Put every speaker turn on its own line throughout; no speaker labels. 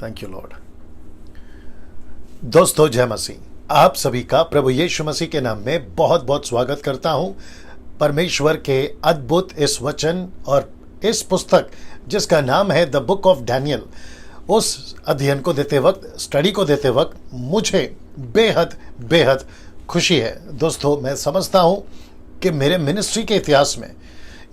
Thank you Lord. दोस्तों जय मसीह। आप सभी का प्रभु यीशु मसीह के नाम में बहुत बहुत स्वागत करता हूं परमेश्वर के अद्भुत इस वचन और इस पुस्तक जिसका नाम है द बुक ऑफ डैनियल, उस अध्ययन को देते वक्त, स्टडी को देते वक्त मुझे बेहद बेहद खुशी है। दोस्तों मैं समझता हूं कि मेरे मिनिस्ट्री के इतिहास में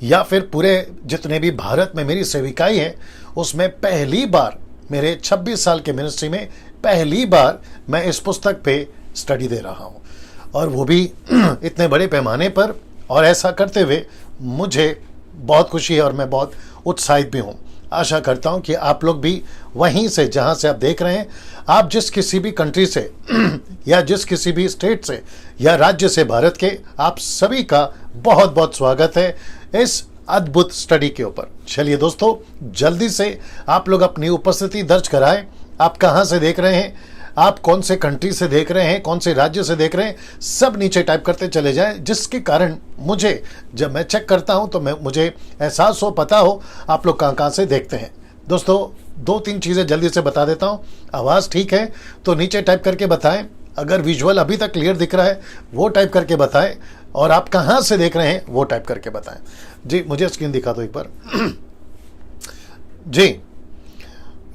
या फिर पूरे जितने भी भारत में मेरी सेविकाई है उसमें पहली बार, मेरे 26 साल के मिनिस्ट्री में पहली बार मैं इस पुस्तक पे स्टडी दे रहा हूँ, और वो भी इतने बड़े पैमाने पर। और ऐसा करते हुए मुझे बहुत खुशी है और मैं बहुत उत्साहित भी हूँ। आशा करता हूँ कि आप लोग भी वहीं से, जहाँ से आप देख रहे हैं, आप जिस किसी भी कंट्री से या जिस किसी भी स्टेट से या राज्य से भारत के, आप सभी का बहुत बहुत स्वागत है इस अद्भुत स्टडी के ऊपर। चलिए दोस्तों, जल्दी से आप लोग अपनी उपस्थिति दर्ज कराएं। आप कहाँ से देख रहे हैं, आप कौन से कंट्री से देख रहे हैं, कौन से राज्य से देख रहे हैं, सब नीचे टाइप करते चले जाएं, जिसके कारण मुझे जब मैं चेक करता हूं तो मुझे एहसास हो, पता हो आप लोग कहाँ कहाँ से देखते हैं। दोस्तों 2-3 चीज़ें जल्दी से बता देता हूं। आवाज़ ठीक है तो नीचे टाइप करके बताएं, अगर विजुअल अभी तक क्लियर दिख रहा है वो टाइप करके बताएं, और आप कहाँ से देख रहे हैं वो टाइप करके बताएं। जी मुझे स्क्रीन दिखा दो एक बार। जी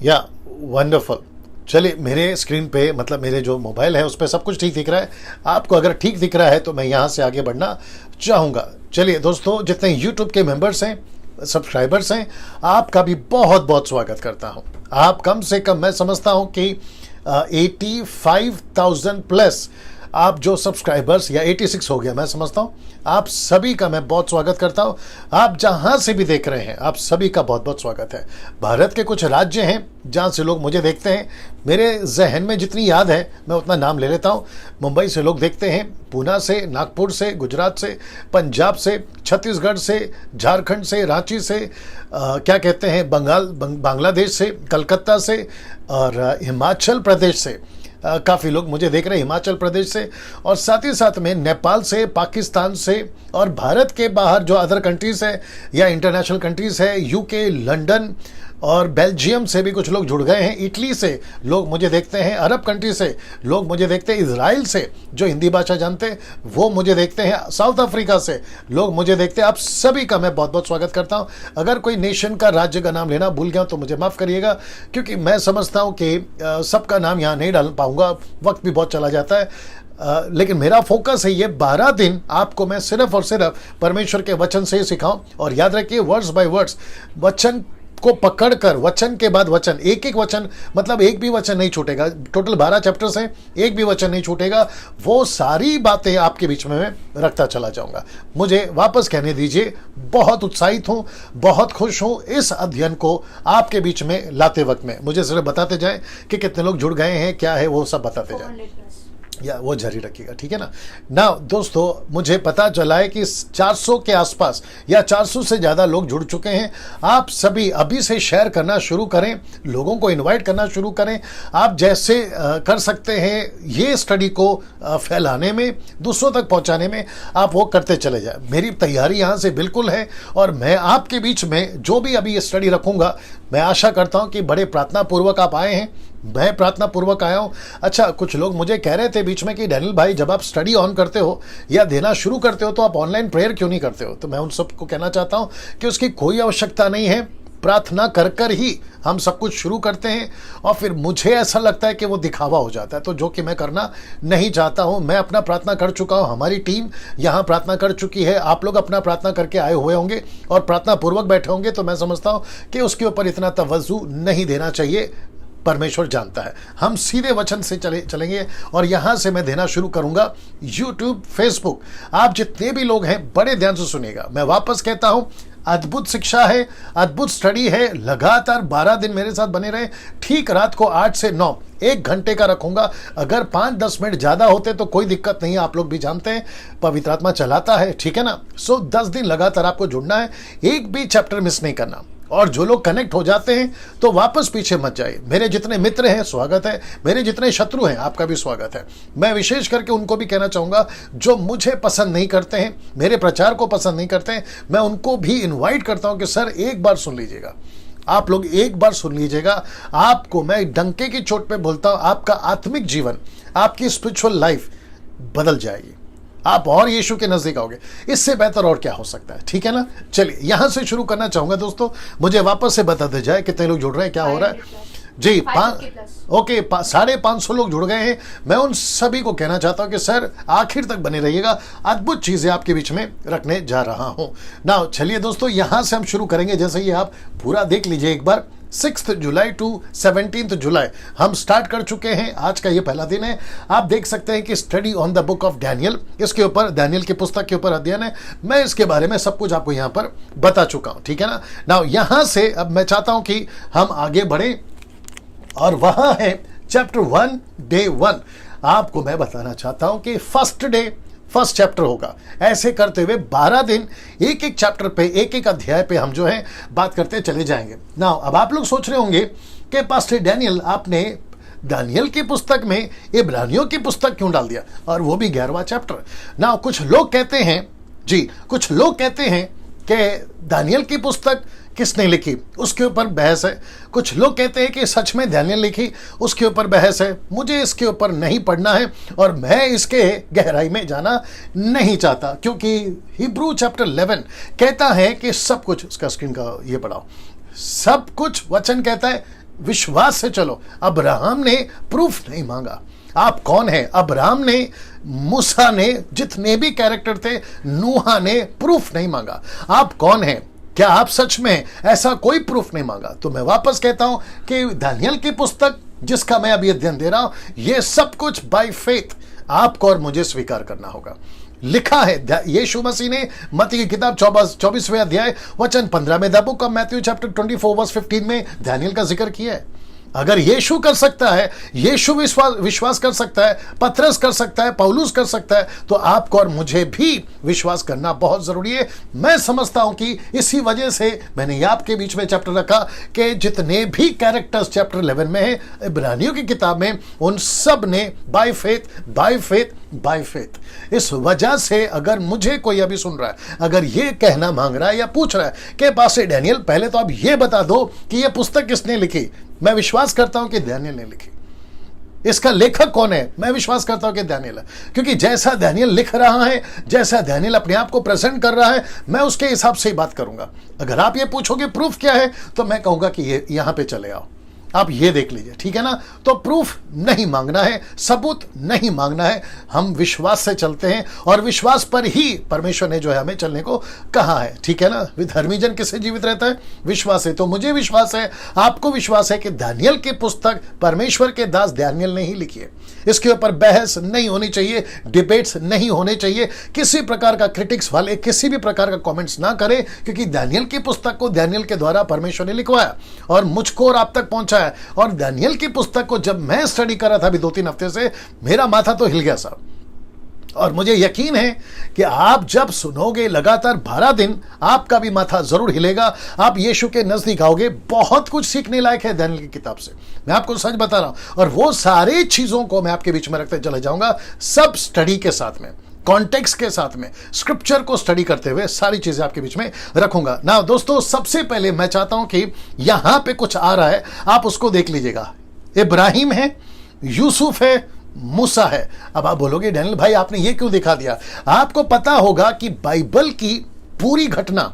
या वंडरफुल। चलिए, मेरे स्क्रीन पे, मतलब मेरे जो मोबाइल है उस पर सब कुछ ठीक दिख रहा है। आपको अगर ठीक दिख रहा है तो मैं यहाँ से आगे बढ़ना चाहूँगा। चलिए दोस्तों, जितने यूट्यूब के मेंबर्स हैं, सब्सक्राइबर्स हैं, आपका भी बहुत बहुत स्वागत करता हूँ। आप कम से कम, मैं समझता हूँ कि 85,000 प्लस आप जो सब्सक्राइबर्स, या 86 हो गया मैं समझता हूँ, आप सभी का मैं बहुत स्वागत करता हूँ। आप जहाँ से भी देख रहे हैं आप सभी का बहुत बहुत स्वागत है। भारत के कुछ राज्य हैं जहाँ से लोग मुझे देखते हैं, मेरे जहन में जितनी याद है मैं उतना नाम ले लेता हूँ। मुंबई से लोग देखते हैं, पूना से, नागपुर से, गुजरात से, पंजाब से, छत्तीसगढ़ से, झारखंड से, रांची से, क्या कहते हैं, बांग्लादेश से, कलकत्ता से, और हिमाचल प्रदेश से काफ़ी लोग मुझे देख रहे हैं, हिमाचल प्रदेश से, और साथ ही साथ में नेपाल से, पाकिस्तान से, और भारत के बाहर जो अदर कंट्रीज़ है या इंटरनेशनल कंट्रीज़ है, यूके, लंदन और बेल्जियम से भी कुछ लोग जुड़ गए हैं। इटली से लोग मुझे देखते हैं, अरब कंट्री से लोग मुझे देखते हैं, इजराइल से जो हिंदी भाषा जानते हैं वो मुझे देखते हैं, साउथ अफ्रीका से लोग मुझे देखते हैं। आप सभी का मैं बहुत बहुत स्वागत करता हूं। अगर कोई नेशन का, राज्य का नाम लेना भूल गया तो मुझे माफ़ करिएगा, क्योंकि मैं समझता हूँ कि सबका नाम यहाँ नहीं डाल पाऊँगा, वक्त भी बहुत चला जाता है। लेकिन मेरा फोकस है ये 12 दिन आपको मैं सिर्फ और सिर्फ परमेश्वर के वचन से ही सिखाऊं। और याद रखिए, वर्ड्स बाय वर्ड्स, वचन को पकड़कर, वचन के बाद वचन, एक एक वचन, मतलब एक भी वचन नहीं छूटेगा। टोटल 12 चैप्टर्स हैं, एक भी वचन नहीं छूटेगा। वो सारी बातें आपके बीच में मैं रखता चला जाऊंगा। मुझे वापस कहने दीजिए, बहुत उत्साहित हूं, बहुत खुश हूं इस अध्ययन को आपके बीच में लाते वक्त में। मुझे सिर्फ बताते जाएं कि कितने लोग जुड़ गए हैं, क्या है वो सब बताते जाएं, या वो जारी रखिएगा, ठीक है ना। दोस्तों, मुझे पता चला है कि 400 के आसपास या 400 से ज़्यादा लोग जुड़ चुके हैं। आप सभी अभी से शेयर करना शुरू करें, लोगों को इनवाइट करना शुरू करें। आप जैसे कर सकते हैं ये स्टडी को फैलाने में, दूसरों तक पहुंचाने में, आप वो करते चले जाएं। मेरी तैयारी यहाँ से बिल्कुल है, और मैं आपके बीच में जो भी अभी ये स्टडी रखूँगा, मैं आशा करता हूँ कि बड़े प्रार्थना पूर्वक आप आए हैं। मैं प्रार्थना पूर्वक आया हूँ। अच्छा, कुछ लोग मुझे कह रहे थे बीच में कि डैनियल भाई, जब आप स्टडी ऑन करते हो या देना शुरू करते हो तो आप ऑनलाइन प्रेयर क्यों नहीं करते हो। तो मैं उन सबको कहना चाहता हूँ कि उसकी कोई आवश्यकता नहीं है। प्रार्थना कर कर ही हम सब कुछ शुरू करते हैं, और फिर मुझे ऐसा लगता है कि वो दिखावा हो जाता है, तो जो कि मैं करना नहीं चाहता हूँ। मैं अपना प्रार्थना कर चुका हूँ, हमारी टीम यहाँ प्रार्थना कर चुकी है, आप लोग अपना प्रार्थना करके आए हुए होंगे और प्रार्थना पूर्वक बैठे होंगे, तो मैं समझता हूँ कि उसके ऊपर इतना तवज्जो नहीं देना चाहिए। परमेश्वर जानता है। हम सीधे वचन से चलेंगे, और यहाँ से मैं देना शुरू करूँगा। यूट्यूब, फेसबुक, आप जितने भी लोग हैं बड़े ध्यान से सुनिएगा। मैं वापस कहता हूँ, अद्भुत शिक्षा है, अद्भुत स्टडी है। लगातार 12 दिन मेरे साथ बने रहे। ठीक रात को 8 से 9 1 घंटे का रखूंगा। अगर 5-10 मिनट ज़्यादा होते तो कोई दिक्कत नहीं है, आप लोग भी जानते हैं पवित्र आत्मा चलाता है, ठीक है ना। 10 दिन लगातार आपको जुड़ना है, एक भी चैप्टर मिस नहीं करना। और जो लोग कनेक्ट हो जाते हैं तो वापस पीछे मत जाइए। मेरे जितने मित्र हैं स्वागत है, मेरे जितने शत्रु हैं आपका भी स्वागत है। मैं विशेष करके उनको भी कहना चाहूँगा जो मुझे पसंद नहीं करते हैं, मेरे प्रचार को पसंद नहीं करते हैं, मैं उनको भी इन्वाइट करता हूँ कि सर एक बार सुन लीजिएगा। आप लोग एक बार सुन लीजिएगा, आपको मैं डंके की चोट पे बोलता हूं, आपका आत्मिक जीवन, आपकी स्पिरिचुअल लाइफ बदल जाएगी। आप और यीशु के नजदीक आओगे। इससे बेहतर और क्या हो सकता है? ठीक है ना। चलिए यहां से शुरू करना चाहूंगा दोस्तों। मुझे वापस से बता दे जाए कितने लोग जुड़ रहे हैं, क्या हो रहा है जी। 550 लोग जुड़ गए हैं। मैं उन सभी को कहना चाहता हूं कि सर आखिर तक बने रहिएगा, अद्भुत चीजें आपके बीच में रखने जा रहा हूं ना। चलिए दोस्तों यहां से हम शुरू करेंगे। जैसे ये आप पूरा देख लीजिए एक बार, 6 जुलाई टू 17 जुलाई हम स्टार्ट कर चुके हैं। आज का ये पहला दिन है। आप देख सकते हैं कि study on the book of Daniel, इसके ऊपर डैनियल की पुस्तक के ऊपर अध्ययन है। मैं इसके बारे में सब कुछ आपको यहां पर बता चुका हूं, ठीक है ना। नाउ यहां से अब मैं चाहता हूं कि हम आगे बढ़े और वहां है चैप्टर 1 डे 1। आपको मैं बताना चाहता हूं कि फर्स्ट चैप्टर होगा। ऐसे करते हुए 12 दिन एक एक चैप्टर पे, एक एक अध्याय पे हम जो है बात करते चले जाएंगे। नाउ अब आप लोग सोच रहे होंगे कि पास्टर डैनियल, आपने दानियल की पुस्तक में इब्रानियों की पुस्तक क्यों डाल दिया, और वो भी 11वां चैप्टर। नाउ कुछ लोग कहते हैं जी, कुछ लोग कहते हैं कि दानियल की पुस्तक किसने लिखी, उसके ऊपर बहस है। कुछ लोग कहते हैं कि सच में दानियल लिखी, उसके ऊपर बहस है। मुझे इसके ऊपर नहीं पढ़ना है और मैं इसके गहराई में जाना नहीं चाहता, क्योंकि हिब्रू चैप्टर 11 कहता है कि सब कुछ, उसका स्क्रीन का ये पढ़ाओ, सब कुछ वचन कहता है विश्वास से चलो। अब्राहम ने प्रूफ नहीं मांगा। आप कौन है? अब्राहम ने, मूसा ने, जितने भी कैरेक्टर थे, नूहा ने प्रूफ नहीं मांगा। आप कौन है? क्या आप सच में ऐसा कोई प्रूफ नहीं मांगा? तो मैं वापस कहता हूं कि दानियल की पुस्तक जिसका मैं अभी अध्ययन दे रहा हूं, यह सब कुछ बाय फेथ आपको और मुझे स्वीकार करना होगा। लिखा है यीशु मसीह ने मत्ती की किताब 24वें अध्याय वचन 15 में, the book of Matthew chapter 24 verse 15 में दानियल का जिक्र किया है। अगर यीशु कर सकता है, यीशु विश्वास कर सकता है, पतरस कर सकता है, पौलुस कर सकता है, तो आपको और मुझे भी विश्वास करना बहुत जरूरी है। मैं समझता हूं कि इसी वजह से मैंने ये आपके बीच में चैप्टर रखा कि जितने भी कैरेक्टर्स चैप्टर 11 में है इब्रानियों की किताब में, उन सब ने बाय फेथ। इस वजह से अगर मुझे कोई अभी सुन रहा है, अगर ये कहना मांग रहा है या पूछ रहा है कि पास्टर डैनियल पहले तो आप ये बता दो कि ये पुस्तक किसने लिखी, मैं विश्वास करता हूं कि दानियल ने लिखी। इसका लेखक कौन है? मैं विश्वास करता हूं कि दानियल है, क्योंकि जैसा दानियल लिख रहा है, जैसा दानियल अपने आप को प्रेजेंट कर रहा है, मैं उसके हिसाब से ही बात करूंगा। अगर आप ये पूछोगे प्रूफ क्या है, तो मैं कहूंगा कि ये यहां पे चले आओ, आप ये देख लीजिए, ठीक है ना। तो प्रूफ नहीं मांगना है, सबूत नहीं मांगना है, हम विश्वास से चलते हैं और विश्वास पर ही परमेश्वर ने जो है हमें चलने को कहा है, ठीक है ना। धर्मी जन किससे जीवित रहता है? विश्वास है। तो मुझे विश्वास है, आपको विश्वास है कि दानियल की पुस्तक परमेश्वर के दास दानियल ने ही लिखी है। इसके ऊपर बहस नहीं होनी चाहिए, डिबेट्स नहीं होने चाहिए। किसी प्रकार का क्रिटिक्स वाले किसी भी प्रकार का कमेंट्स ना करें, क्योंकि दानियल की पुस्तक को दानियल के द्वारा परमेश्वर ने लिखवाया और मुझको और आप तक पहुंचा है। और दानियल की पुस्तक को जब मैं स्टडी कर रहा था अभी 2-3 हफ्ते से, मेरा माथा तो हिल गया साहब। और मुझे यकीन है कि आप जब सुनोगे लगातार 12 दिन, आपका भी माथा जरूर हिलेगा। आप यीशु के नजदीक आओगे। बहुत कुछ सीखने लायक है दानियल की किताब से, मैं आपको सच बता रहा हूं। और वो सारी चीजों को मैं आपके बीच में रखते चले जाऊंगा, सब स्टडी के साथ में, कॉन्टेक्स्ट के साथ में, स्क्रिप्चर को स्टडी करते हुए सारी चीजें आपके बीच में रखूंगा ना। दोस्तों सबसे पहले मैं चाहता हूं कि यहां पे कुछ आ रहा है, आप उसको देख लीजिएगा। इब्राहिम है, यूसुफ है, मूसा है। अब आप बोलोगे डैनियल भाई आपने ये क्यों दिखा दिया? आपको पता होगा कि बाइबल की पूरी घटना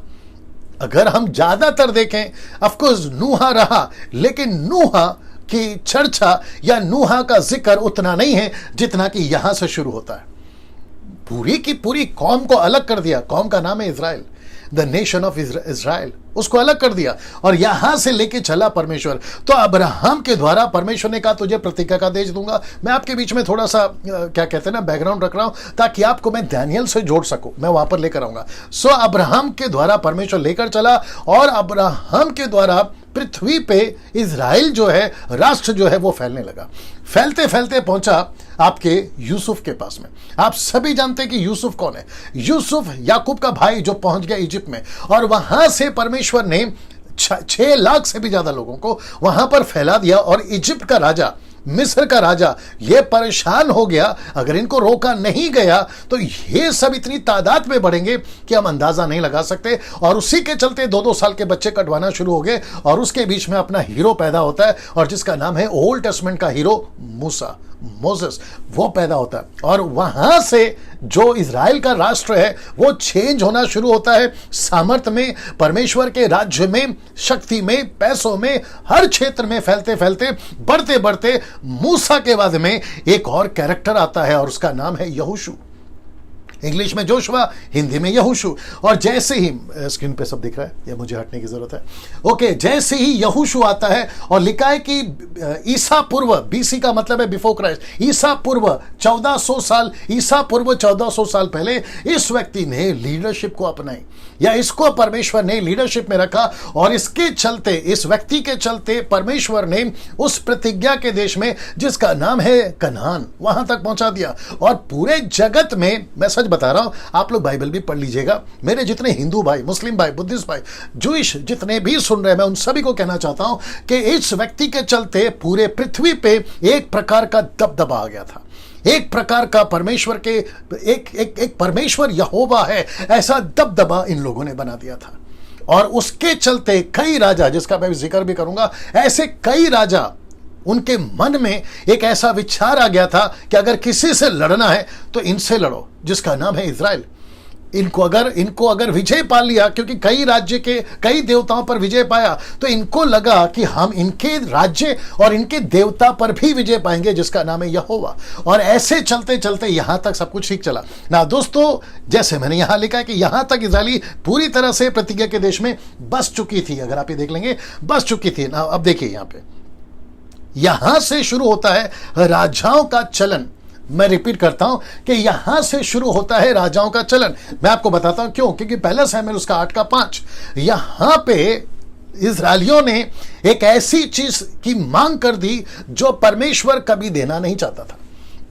अगर हम ज्यादातर देखें, ऑफकोर्स नूहा रहा, लेकिन नूहा की चर्चा या नूहा का जिक्र उतना नहीं है जितना कि यहां से शुरू होता है। पूरी की पूरी कौम को अलग कर दिया। कौम का नाम है Israel, the nation of Israel, उसको अलग कर दिया और यहां से लेके चला परमेश्वर। तो अब्राहम के द्वारा परमेश्वर ने कहा तुझे प्रतिज्ञा का देश दूंगा। मैं आपके बीच में थोड़ा सा क्या कहते हैं ना, बैकग्राउंड रख रहा हूं ताकि आपको मैं दानियल से जोड़ सकूं, मैं वहां पर लेकर आऊंगा। सो अब्राहम के द्वारा परमेश्वर लेकर चला और अब्राहम के द्वारा पृथ्वी पे इज़राइल जो है, राष्ट्र जो है, वो फैलने लगा। फैलते फैलते पहुंचा आपके यूसुफ के पास में। आप सभी जानते हैं कि यूसुफ कौन है। यूसुफ याकूब का भाई जो पहुंच गया इजिप्ट में, और वहां से परमेश्वर ने 6 लाख से भी ज्यादा लोगों को वहां पर फैला दिया। और इजिप्ट का राजा मिस्र का राजा ये परेशान हो गया, अगर इनको रोका नहीं गया तो ये सब इतनी तादाद में बढ़ेंगे कि हम अंदाजा नहीं लगा सकते। और उसी के चलते 2-2 साल के बच्चे कटवाना शुरू हो गए और उसके बीच में अपना हीरो पैदा होता है, और जिसका नाम है ओल्ड टेस्टमेंट का हीरो मूसा, मोसेस, वो पैदा होता है। और वहां से जो इजराइल का राष्ट्र है वो चेंज होना शुरू होता है, सामर्थ्य में, परमेश्वर के राज्य में, शक्ति में, पैसों में, हर क्षेत्र में फैलते फैलते बढ़ते बढ़ते मूसा के बाद में एक और कैरेक्टर आता है और उसका नाम है यहोशू। इंग्लिश में जोशुआ, हिंदी में यहोशू। और जैसे ही स्क्रीन पे सब दिख रहा है, ये मुझे हटने की जरूरत है, ओके, जैसे ही यहोशू आता है और लिखा है कि ईसा पूर्व, बीसी का मतलब है बिफोर क्राइस्ट, ईसा पूर्व 1400 साल, ईसा पूर्व 1400 साल पहले इस व्यक्ति ने लीडरशिप को अपनाई, या इसको परमेश्वर ने लीडरशिप में रखा, और इसके चलते, इस व्यक्ति के चलते परमेश्वर ने उस प्रतिज्ञा के देश में जिसका नाम है कनान, वहां तक पहुंचा दिया। और पूरे जगत में, मैं सच बता रहा हूं, आप लोग बाइबल भी पढ़ लीजिएगा, मेरे जितने हिंदू भाई, मुस्लिम भाई, बुद्धिस्ट भाई, जूइश जितने भी सुन रहे हैं, मैं उन सभी को कहना चाहता हूं कि इस व्यक्ति के चलते पूरे पृथ्वी पे एक प्रकार का दबदबा आ गया था, एक प्रकार का परमेश्वर के एक परमेश्वर यहोवा है ऐसा दबदबा इन लोगों ने बना दिया था। और उसके चलते कई राजा, जिसका मैं जिक्र भी करूंगा, ऐसे कई राजा, उनके मन में एक ऐसा विचार आ गया था कि अगर किसी से लड़ना है तो इनसे लड़ो, जिसका नाम है इजराइल। इनको अगर विजय पा लिया, क्योंकि कई राज्य के कई देवताओं पर विजय पाया, तो इनको लगा कि हम इनके राज्य और इनके देवता पर भी विजय पाएंगे, जिसका नाम है यहोवा। और ऐसे चलते चलते यहां तक सब कुछ ठीक चला ना दोस्तों। जैसे मैंने यहां लिखा है कि यहां तक इजराइली पूरी तरह से प्रतिज्ञा के देश में बस चुकी थी, अगर आप ये देख लेंगे, बस चुकी थी ना। अब देखिए यहां पे, यहां से शुरू होता है राजाओं का चलन। मैं रिपीट करता हूं कि यहां से शुरू होता है राजाओं का चलन। मैं आपको बताता हूं क्यों, क्योंकि पहला शमूएल उसका 8:5, यहां पे इजराइलियों ने एक ऐसी चीज की मांग कर दी जो परमेश्वर कभी देना नहीं चाहता था।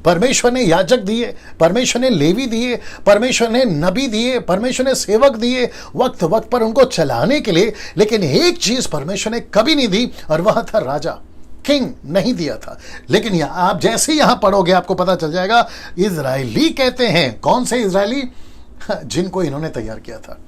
परमेश्वर ने याजक दिए, परमेश्वर ने लेवी दिए, परमेश्वर ने नबी दिए, परमेश्वर ने सेवक दिए वक्त वक्त पर उनको चलाने के लिए, लेकिन एक चीज परमेश्वर ने कभी नहीं दी, और वह था राजा, किंग नहीं दिया था। लेकिन आप जैसे यहां पढ़ोगे आपको पता चल जाएगा, इजरायली कहते हैं, कौन से इजरायली? जिनको इन्होंने तैयार किया था,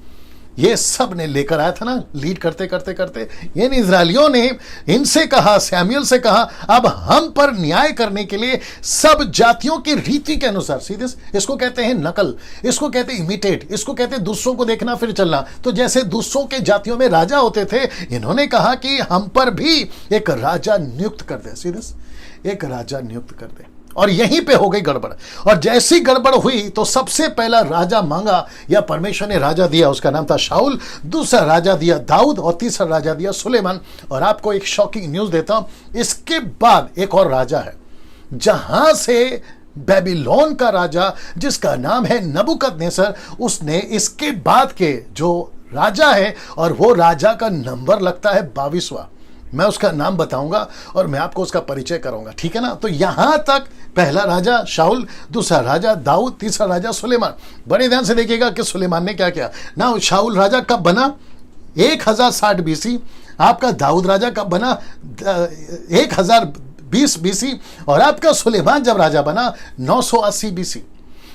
ये सब ने लेकर आया था ना, लीड करते करते करते इन इजरायलियों ने इनसे कहा, शमूएल से कहा, अब हम पर न्याय करने के लिए सब जातियों की रीति के अनुसार, सीधे इसको कहते हैं नकल, इसको कहते हैं इमिटेट, इसको कहते हैं दूसरों को देखना फिर चलना। तो जैसे दूसरों के जातियों में राजा होते थे, इन्होंने कहा कि हम पर भी एक राजा नियुक्त कर दे, सीधे एक राजा नियुक्त कर दे। और यहीं पे हो गई गड़बड़। और जैसी गड़बड़ हुई तो सबसे पहला राजा मांगा, या परमेश्वर ने राजा दिया, उसका नाम था शाऊल, दूसरा राजा दिया दाऊद, और तीसरा राजा दिया सुलेमान। और आपको एक शॉकिंग न्यूज देता हूं, इसके बाद एक और राजा है, जहां से बेबीलोन का राजा, जिसका नाम है नबूकदनेस्सर, उसने इसके बाद के जो राजा है, और वो राजा का नंबर लगता है 22वां। मैं उसका नाम बताऊंगा और मैं आपको उसका परिचय कराऊंगा, ठीक है ना। तो यहां तक पहला राजा शाऊल, दूसरा राजा दाऊद, तीसरा राजा सुलेमान। बड़े ध्यान से देखिएगा कि सुलेमान ने क्या किया ना। शाऊल राजा कब बना? 1060 BC। आपका दाऊद राजा कब बना? 1020 BC। और आपका सुलेमान जब राजा बना 980 BC।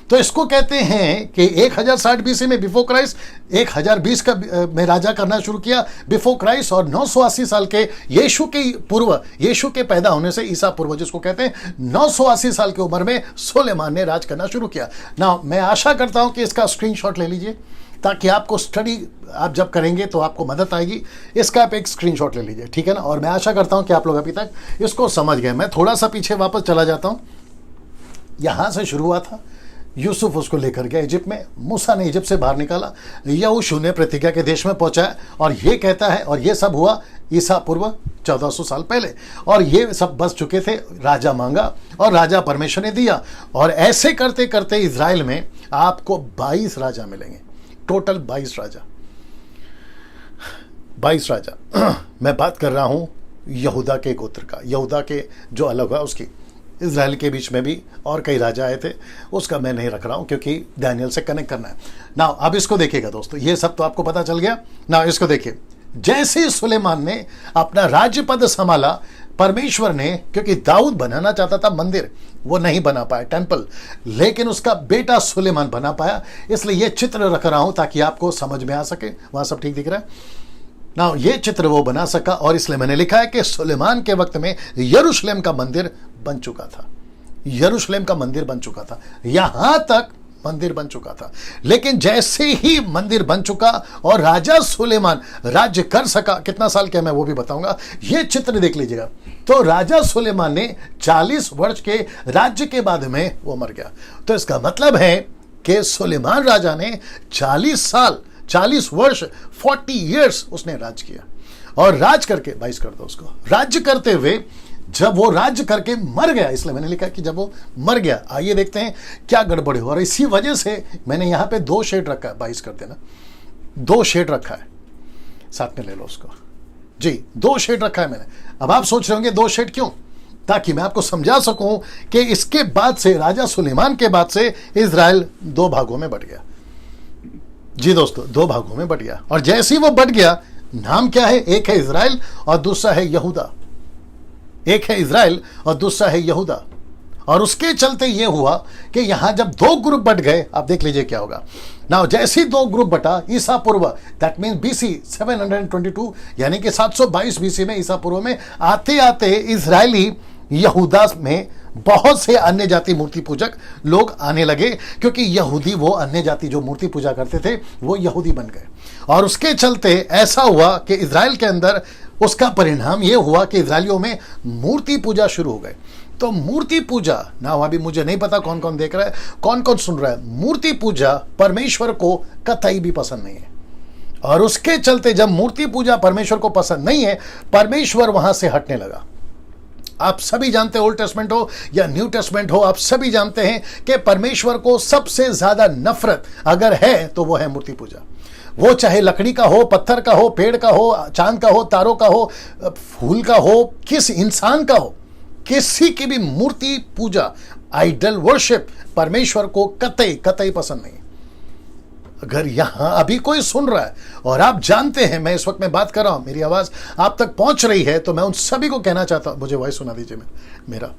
तो इसको कहते हैं कि 1060 BC में बिफोर क्राइस्ट, 1020 का में राजा करना शुरू किया बिफोर क्राइस्ट, और 980 साल के यीशु के पूर्व, यीशु के पैदा होने से ईसा पूर्व जिसको कहते हैं, 980 साल की उम्र में सुलेमान ने राज करना शुरू किया ना। मैं आशा करता हूं कि इसका स्क्रीनशॉट ले लीजिए, ताकि आपको स्टडी आप जब करेंगे तो आपको मदद आएगी। इसका आप एक स्क्रीनशॉट ले लीजिए, ठीक है ना। और मैं आशा करता हूं कि आप लोग अभी तक इसको समझ गए। मैं थोड़ा सा पीछे वापस चला जाता हूं। यहां से शुरू हुआ था, यूसुफ उसको लेकर गया इजिप्ट में, मूसा ने इजिप्ट से बाहर निकाला, यहोशू ने प्रतिज्ञा के देश में पहुंचाया। और ये कहता है, और ये सब हुआ ईसा पूर्व 1400 साल पहले, और ये सब बस चुके थे। राजा मांगा और राजा परमेश्वर ने दिया। और ऐसे करते करते इजराइल में आपको 22 राजा मिलेंगे, टोटल 22 राजा, 22 राजा। मैं बात कर रहा हूं यहूदा के गोत्र का, यहूदा के जो अलग है उसकी। इजराइल के बीच में भी और कई राजा आए थे, उसका मैं नहीं रख रहा हूं क्योंकि दानियल से कनेक्ट करना है ना। अब इसको देखिएगा दोस्तों, ये सब तो आपको पता चल गया ना। इसको देखिए, जैसे ही सुलेमान ने अपना राज्य पद संभाला, परमेश्वर ने, क्योंकि दाऊद बनाना चाहता था मंदिर, वो नहीं बना पाया टेंपल, लेकिन उसका बेटा सुलेमान बना पाया। इसलिए ये चित्र रख रहा हूं ताकि आपको समझ में आ सके। वहां सब ठीक दिख रहा है ना? ये चित्र वो बना सका, और इसलिए मैंने लिखा है कि सुलेमान के वक्त में यरूशलेम का मंदिर बन चुका था। यरूशलेम का मंदिर बन चुका था, यहां तक मंदिर बन चुका था। लेकिन जैसे ही मंदिर बन चुका और राजा सुलेमान राज्य कर सका, कितना साल क्या मैं वो भी बताऊंगा, ये चित्र देख लीजिएगा। तो राजा सुलेमान ने 40 वर्ष के राज्य के बाद में वो मर गया। तो इसका मतलब है कि सुलेमान राजा ने 40 वर्ष 40 ईयर्स उसने राज किया। और राज करके 22 कर दो उसको, राज्य करते हुए जब वो राज्य करके मर गया, इसलिए मैंने लिखा कि जब वो मर गया, आइए देखते हैं क्या गड़बड़ हो। और इसी वजह से मैंने यहां पे 2 शेड रखा है, 22 कर देना, 2 शेड रखा है, साथ में ले लो उसको जी, 2 शेड रखा है मैंने। अब आप सोच रहे होंगे 2 शेड क्यों? ताकि मैं आपको समझा सकूं कि इसके बाद से, राजा सुलेमान के बाद से, इजराइल 2 भागों में बट गया। जी दोस्तों, 2 भागों में बट गया। और जैसे ही वो बट गया, नाम क्या है? एक है इजराइल और दूसरा है यहूदा। एक है इजराइल और दूसरा है यहूदा। और उसके चलते यह हुआ कि यहां जब 2 ग्रुप बट गए, आप देख लीजिए क्या होगा ना। जैसे ही 2 ग्रुप बटा, ईसा पूर्व, दैट मीन बीसी 722, यानी कि 722 बीसी में, ईसा पूर्व में आते आते इजरायली यहूदा में बहुत से अन्य जाति मूर्ति पूजक लोग आने लगे, क्योंकि यहूदी, वो अन्य जाति जो मूर्ति पूजा करते थे, वो यहूदी बन गए। और उसके चलते ऐसा हुआ कि इजराइल के अंदर, उसका परिणाम यह हुआ कि इजराइलियों में मूर्ति पूजा शुरू हो गए। तो मूर्ति पूजा ना, अभी मुझे नहीं पता कौन कौन देख रहा है, कौन कौन सुन रहा है, मूर्ति पूजा परमेश्वर को कतई भी पसंद नहीं है। और उसके चलते जब मूर्ति पूजा परमेश्वर को पसंद नहीं है, परमेश्वर वहां से हटने लगा। आप सभी जानते हैं, ओल्ड टेस्टमेंट हो या न्यू टेस्टमेंट हो, आप सभी जानते हैं कि परमेश्वर को सबसे ज्यादा नफरत अगर है तो वो है मूर्ति पूजा। वो चाहे लकड़ी का हो, पत्थर का हो, पेड़ का हो, चांद का हो, तारों का हो, फूल का हो, किस इंसान का हो, किसी की भी मूर्ति पूजा, आइडल वर्शिप परमेश्वर को कतई पसंद नहीं। अगर यहां अभी कोई सुन रहा है और आप जानते हैं, मैं इस वक्त में बात कर रहा हूं, मेरी आवाज आप तक पहुंच रही है, तो मैं उन सभी को कहना चाहता हूं, मुझे वॉइस सुना दीजिए मेरा,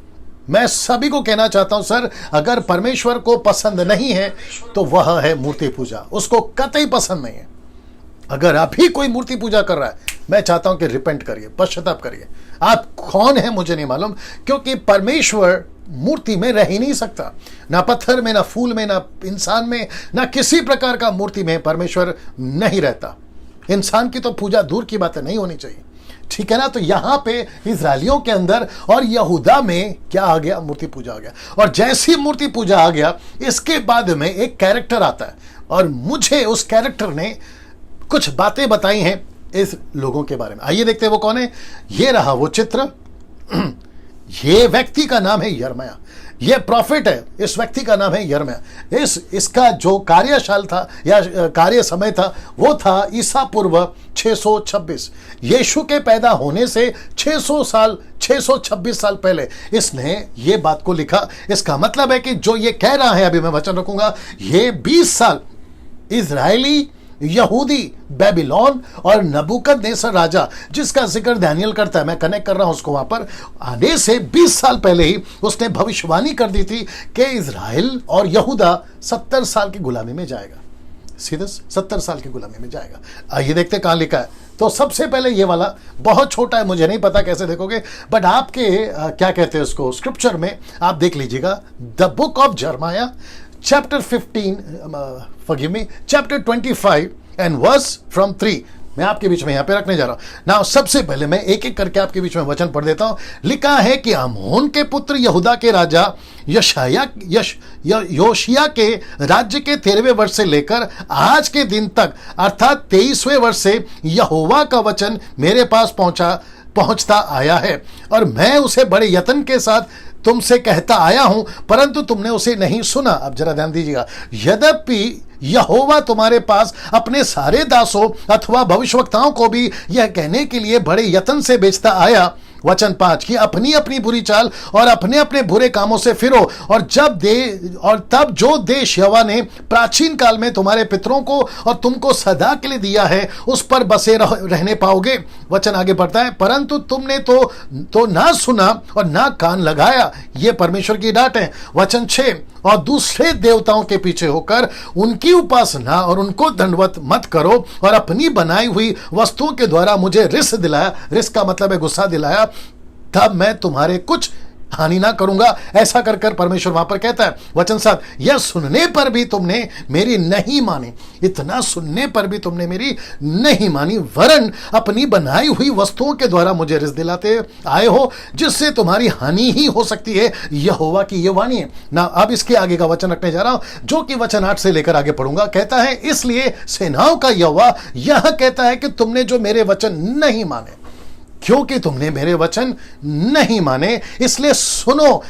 मैं सभी को कहना चाहता हूं, सर, अगर परमेश्वर को पसंद नहीं है तो वह है मूर्ति पूजा, उसको कतई पसंद नहीं है। अगर अभी कोई मूर्ति पूजा कर रहा है, मैं चाहता हूं कि रिपेंट करिए, पश्चाताप करिए। आप कौन है मुझे नहीं मालूम, क्योंकि परमेश्वर मूर्ति में रह ही नहीं सकता, ना पत्थर में, ना फूल में, ना इंसान में, ना किसी प्रकार का मूर्ति में परमेश्वर नहीं रहता। इंसान की तो पूजा दूर की बात है, नहीं होनी चाहिए, ठीक है ना। तो यहां पे इजराइलियों के अंदर और यहूदा में क्या आ गया? मूर्ति पूजा आ गया। और जैसी मूर्ति पूजा आ गया, इसके बाद में एक कैरेक्टर आता है, और मुझे उस कैरेक्टर ने कुछ बातें बताई हैं इस लोगों के बारे में। आइए देखते हैं वो कौन है। ये रहा वो चित्र। ये व्यक्ति का नाम है यिर्मयाह, ये प्रॉफिट है, इस व्यक्ति का नाम है यिर्मयाह। इसका जो कार्यशाल था या कार्य समय था, वो था ईसा पूर्व 626। यीशु के पैदा होने से 626 साल पहले इसने ये बात को लिखा। इसका मतलब है कि जो ये कह रहा है, अभी मैं वचन रखूंगा, ये 20 साल इजरायली, यहूदी, बेबीलोन और नबूकदनेस्सर राजा, जिसका जिक्र दानियल करता है, मैं कनेक्ट कर रहा हूं उसको, वहां पर आने से 20 साल पहले ही उसने भविष्यवाणी कर दी थी कि इजराइल और यहूदा 70 साल की गुलामी में जाएगा, सीधे 70 साल की गुलामी में जाएगा। आइए देखते कहां लिखा है। तो सबसे पहले ये वाला बहुत छोटा है, मुझे नहीं पता कैसे देखोगे, बट आपके क्या कहते हैं उसको, स्क्रिप्चर में आप देख लीजिएगा, द बुक ऑफ यिर्मयाह chapter 15, forgive me, chapter 25 and verse from 3। मैं आपके बीच में यहां पे रखने जा रहा हूं ना। सबसे पहले मैं एक एक करके आपके बीच में वचन पढ़ देता हूं। लिखा है कि आमोन के पुत्र यहूदा के राजा योशिया के राज्य के 13वें वर्ष से लेकर आज के दिन तक, अर्थात 23वें वर्ष से यहोवा का वचन मेरे पास पहुंचता आया है, और मैं उसे बड़े यत्न के साथ तुमसे कहता आया हूं, परंतु तुमने उसे नहीं सुना। अब जरा ध्यान दीजिएगा। यद्यपि यहोवा तुम्हारे पास अपने सारे दासों अथवा भविष्यवक्ताओं को भी यह कहने के लिए बड़े यत्न से भेजता आया वचन 5 की अपनी अपनी बुरी चाल और अपने अपने बुरे कामों से फिरो और तब जो देश यहोवा ने प्राचीन काल में तुम्हारे पितरों को और तुमको सदा के लिए दिया है उस पर बसे रहने पाओगे। वचन आगे बढ़ता है, परंतु तुमने तो ना सुना और ना कान लगाया। ये परमेश्वर की डांट है। वचन 6, और दूसरे देवताओं के पीछे होकर उनकी उपासना और उनको दंडवत मत करो और अपनी बनाई हुई वस्तुओं के द्वारा मुझे रिस दिलाया, रिस का मतलब है गुस्सा दिलाया, तब मैं तुम्हारे कुछ हानि ना करूंगा। ऐसा कर कर परमेश्वर वहां पर कहता है। वचन 7, यह सुनने पर भी तुमने मेरी नहीं मानी, इतना सुनने पर भी तुमने मेरी नहीं मानी, वरन अपनी बनाई हुई वस्तुओं के द्वारा मुझे रिस दिलाते आए हो, जिससे तुम्हारी हानि ही हो सकती है। यहोवा की ये वाणी है ना। अब इसके आगे का वचन रखने जा रहा हूं, जो कि वचन 8 से लेकर आगे पढ़ूंगा। कहता है, इसलिए सेनाओं का यहोवा यह कहता है कि तुमने जो मेरे वचन नहीं माने, क्योंकि तुमने मेरे वचन नहीं माने, इसलिए सुनो,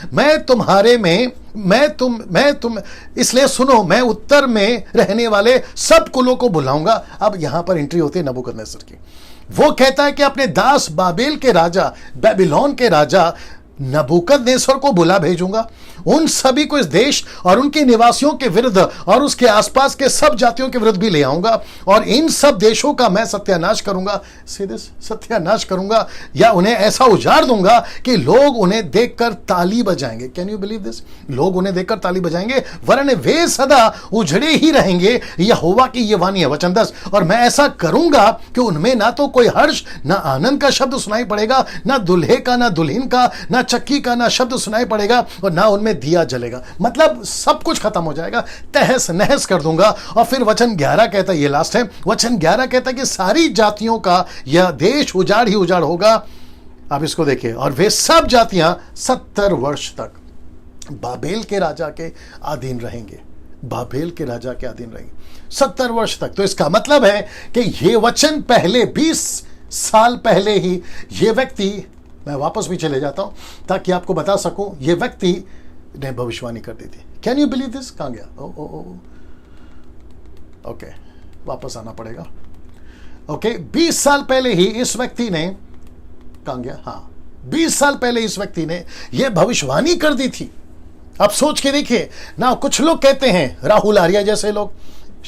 इसलिए सुनो, मैं उत्तर में रहने वाले सब कुलों को बुलाऊंगा। अब यहां पर एंट्री होती है नबूकदनेस्सर की। वो कहता है कि अपने दास बाबेल के राजा, बेबीलोन के राजा नबूकदनेस्सर को बुला भेजूंगा, उन सभी को इस देश और उनके निवासियों के विरुद्ध और उसके आसपास के सब जातियों के विरुद्ध भी ले आऊंगा और इन सब देशों का मैं सत्यानाश करूंगा। सीधे सत्यानाश करूंगा या उन्हें ऐसा उजाड़ दूंगा कि लोग उन्हें देखकर ताली बजाएंगे। Can you believe this? लोग उन्हें देखकर ताली बजाएंगे, वरन वे सदा उजड़े ही रहेंगे। यहोवा की ये वाणी है। वचन 10, और मैं ऐसा करूंगा कि उनमें ना तो कोई हर्ष ना आनंद का शब्द सुनाई पड़ेगा, ना दुल्हे का ना दुल्हन का ना चक्की का ना शब्द सुनाई पड़ेगा और ना उनमें दिया जलेगा। मतलब सब कुछ खत्म हो जाएगा, तहस नहस कर दूंगा। और फिर वचन 11 कहता है, ये लास्ट है, वचन 11 कहता है कि सारी जातियों का यह देश उजाड़ ही उजाड़ होगा। अब इसको देखिए, और वे सब जातियां 70 वर्ष तक बाबेल के राजा के अधीन रहेंगे। बाबेल के राजा के अधीन रहेंगे 70 वर्ष तक। तो इसका मतलब है कि ये वचन पहले 20 साल पहले ही ये व्यक्ति, मैं वापस भी चले जाता हूं ताकि आपको बता सकूं, ये व्यक्ति ने भविष्यवाणी कर दी थी। Can you believe this? कहां गया? ओके, वापस आना पड़ेगा। ओके, 20 साल पहले ही इस व्यक्ति ने, कहां गया? हाँ, 20 साल पहले इस व्यक्ति ने यह भविष्यवाणी कर दी थी। अब सोच के देखिए ना, कुछ लोग कहते हैं, राहुल आर्या जैसे लोग,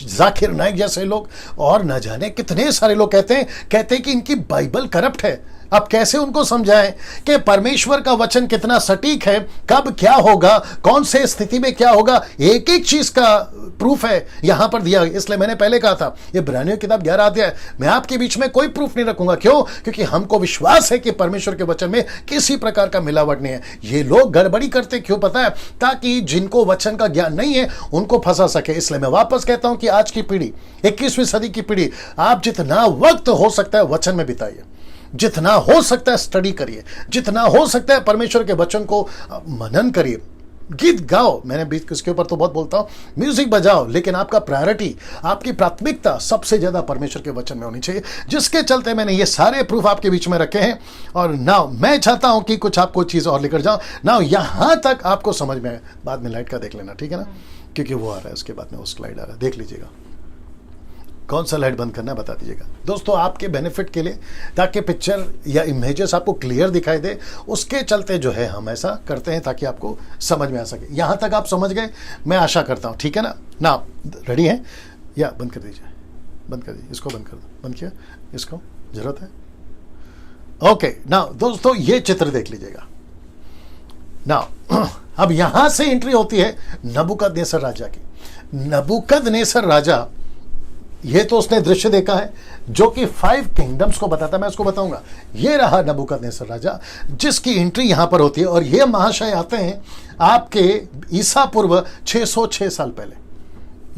जाकिर नाइक जैसे लोग और न जाने कितने सारे लोग कहते हैं कि इनकी बाइबल करप्ट है। अब कैसे उनको समझाएं कि परमेश्वर का वचन कितना सटीक है, कब क्या होगा, कौन से स्थिति में क्या होगा, एक एक चीज का प्रूफ है यहां पर दिया। इसलिए मैंने पहले कहा था, ये इब्रानियों की किताब 11 अध्याय, मैं आपके बीच में कोई प्रूफ नहीं रखूंगा। क्यों? क्योंकि हमको विश्वास है कि परमेश्वर के वचन में किसी प्रकार का मिलावट नहीं है। ये लोग गड़बड़ी करते क्यों पता है? ताकि जिनको वचन का ज्ञान नहीं है उनको फंसा सके। इसलिए मैं वापस कहता हूं कि आज की पीढ़ी, 21वीं सदी की पीढ़ी, आप जितना वक्त हो सकता है वचन में बिताइए, जितना हो सकता है स्टडी करिए, जितना हो सकता है परमेश्वर के वचन को मनन करिए, गीत गाओ। मैंने बीच इसके ऊपर तो बहुत बोलता हूं, म्यूजिक बजाओ, लेकिन आपका प्रायोरिटी, आपकी प्राथमिकता सबसे ज्यादा परमेश्वर के वचन में होनी चाहिए। जिसके चलते मैंने ये सारे प्रूफ आपके बीच में रखे हैं। और नाउ मैं चाहता हूं कि कुछ आपको चीज और लेकर जाऊं। नाउ यहां तक आपको समझ में, बाद में लाइट का देख लेना, ठीक है ना, क्योंकि वो आ रहा है, उसके बाद में वो स्लाइड आ रहा है, देख लीजिएगा। कौन सा लाइट बंद करना है बता दीजिएगा दोस्तों, आपके बेनिफिट के लिए, ताकि पिक्चर या इमेजेस आपको क्लियर दिखाई दे। उसके चलते जो है हम ऐसा करते हैं ताकि आपको समझ में आ सके। यहां तक आप समझ गए, मैं आशा करता हूं, ठीक है ना रेडी है? या बंद कर दीजिए, बंद कर दीजिए, इसको बंद कर दो। बंद किया? इसको जरूरत है? ओके, नाउ दोस्तों ये चित्र देख लीजिएगा। नाउ अब यहां से एंट्री होती है नबूकदनेस्सर राजा की। नबूकदनेस्सर राजा, ये तो उसने दृश्य देखा है जो कि 5 किंगडम्स को बताता, मैं उसको बताऊंगा। ये रहा नबूकदनेस्सर राजा, जिसकी एंट्री यहां पर होती है। और ये महाशय आते हैं आपके ईसा पूर्व 606 साल पहले,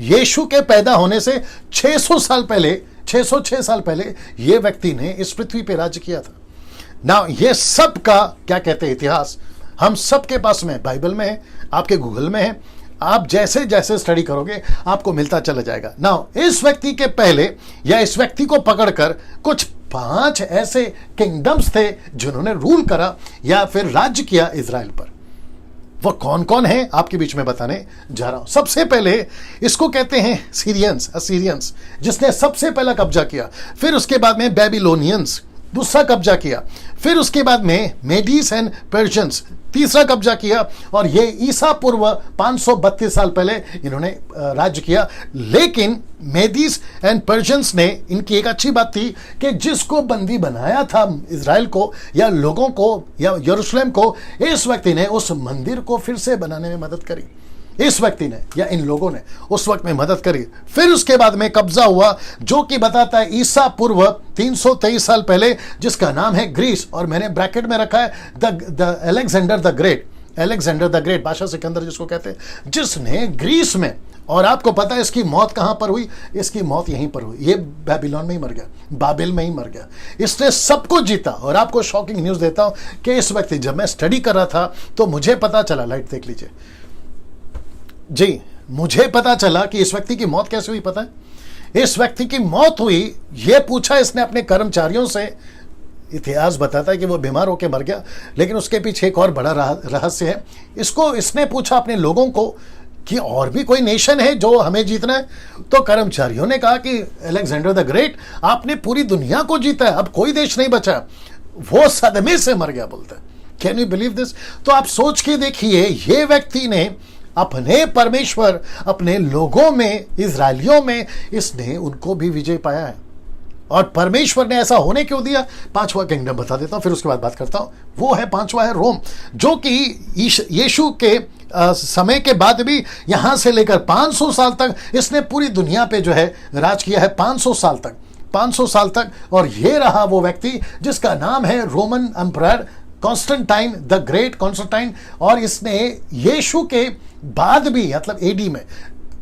यीशु के पैदा होने से 606 साल पहले ये व्यक्ति ने इस पृथ्वी पे राज्य किया था। ना ये सब का क्या कहते हैं इतिहास हम सबके पास में, बाइबल में है, आपके गूगल में है। आप जैसे जैसे स्टडी करोगे आपको मिलता चला जाएगा। नाउ इस व्यक्ति के पहले, या इस व्यक्ति को पकड़कर कुछ 5 ऐसे किंगडम्स थे जिन्होंने रूल करा या फिर राज्य किया इजराइल पर। वो कौन कौन है आपके बीच में बताने जा रहा हूं। सबसे पहले इसको कहते हैं सीरियंस, असीरियंस, जिसने सबसे पहला कब्जा किया। फिर उसके बाद में बेबीलोनियंस, दूसरा कब्जा किया। फिर उसके बाद में मेडीज एंड पर्शियंस तीसरा कब्जा किया, और ये ईसा पूर्व 532 साल पहले इन्होंने राज्य किया। लेकिन मेडीज एंड पर्शियंस ने, इनकी एक अच्छी बात थी कि जिसको बंदी बनाया था इजराइल को या लोगों को या यरूशलेम को, इस व्यक्ति ने उस मंदिर को फिर से बनाने में मदद करी। इस व्यक्ति ने या इन लोगों ने उस वक्त में मदद करी। फिर उसके बाद में कब्जा हुआ, जो कि बताता है ईसा पूर्व 323 साल पहले, जिसका नाम है ग्रीस, और मैंने ब्रैकेट में रखा है the Alexander the great. Alexander the great, बादशाह सिकंदर जिसको कहते हैं, जिसने ग्रीस में, और आपको पता है इसकी मौत कहां पर हुई? इसकी मौत यहीं पर हुई। ये बेबीलोन में ही मर गया, बाबिल में ही मर गया। इसने सब कुछ जीता। और आपको शॉकिंग न्यूज देता हूं कि इस व्यक्ति, जब मैं स्टडी कर रहा था तो मुझे पता चला, लाइट देख लीजिए जी, मुझे पता चला कि इस व्यक्ति की मौत कैसे हुई पता है? इस व्यक्ति की मौत हुई, यह पूछा इसने अपने कर्मचारियों से। इतिहास बताता है कि वो बीमार होकर मर गया, लेकिन उसके पीछे एक और बड़ा रहस्य है। इसने पूछा अपने लोगों को कि और भी कोई नेशन है जो हमें जीतना है? तो कर्मचारियों ने कहा कि अलेक्जेंडर द ग्रेट, आपने पूरी दुनिया को जीता है, अब कोई देश नहीं बचा। वो सदमे से मर गया, बोलता है। Can you believe this? तो आप सोच के देखिए, ये व्यक्ति ने अपने परमेश्वर, अपने लोगों में, इजरायलियों में, इसने उनको भी विजय पाया है। और परमेश्वर ने ऐसा होने क्यों दिया? पांचवा किंगडम बता देता हूं, फिर उसके बाद बात करता हूं। वो है पांचवा है रोम, जो कि यीशु के समय के बाद भी यहां से लेकर 500 साल तक इसने पूरी दुनिया पे जो है राज किया है। 500 साल तक, 500 साल तक। और ये रहा वो व्यक्ति जिसका नाम है Roman emperor Constantine the great, Constantine. और इसने यीशु के बाद भी, मतलब एडी में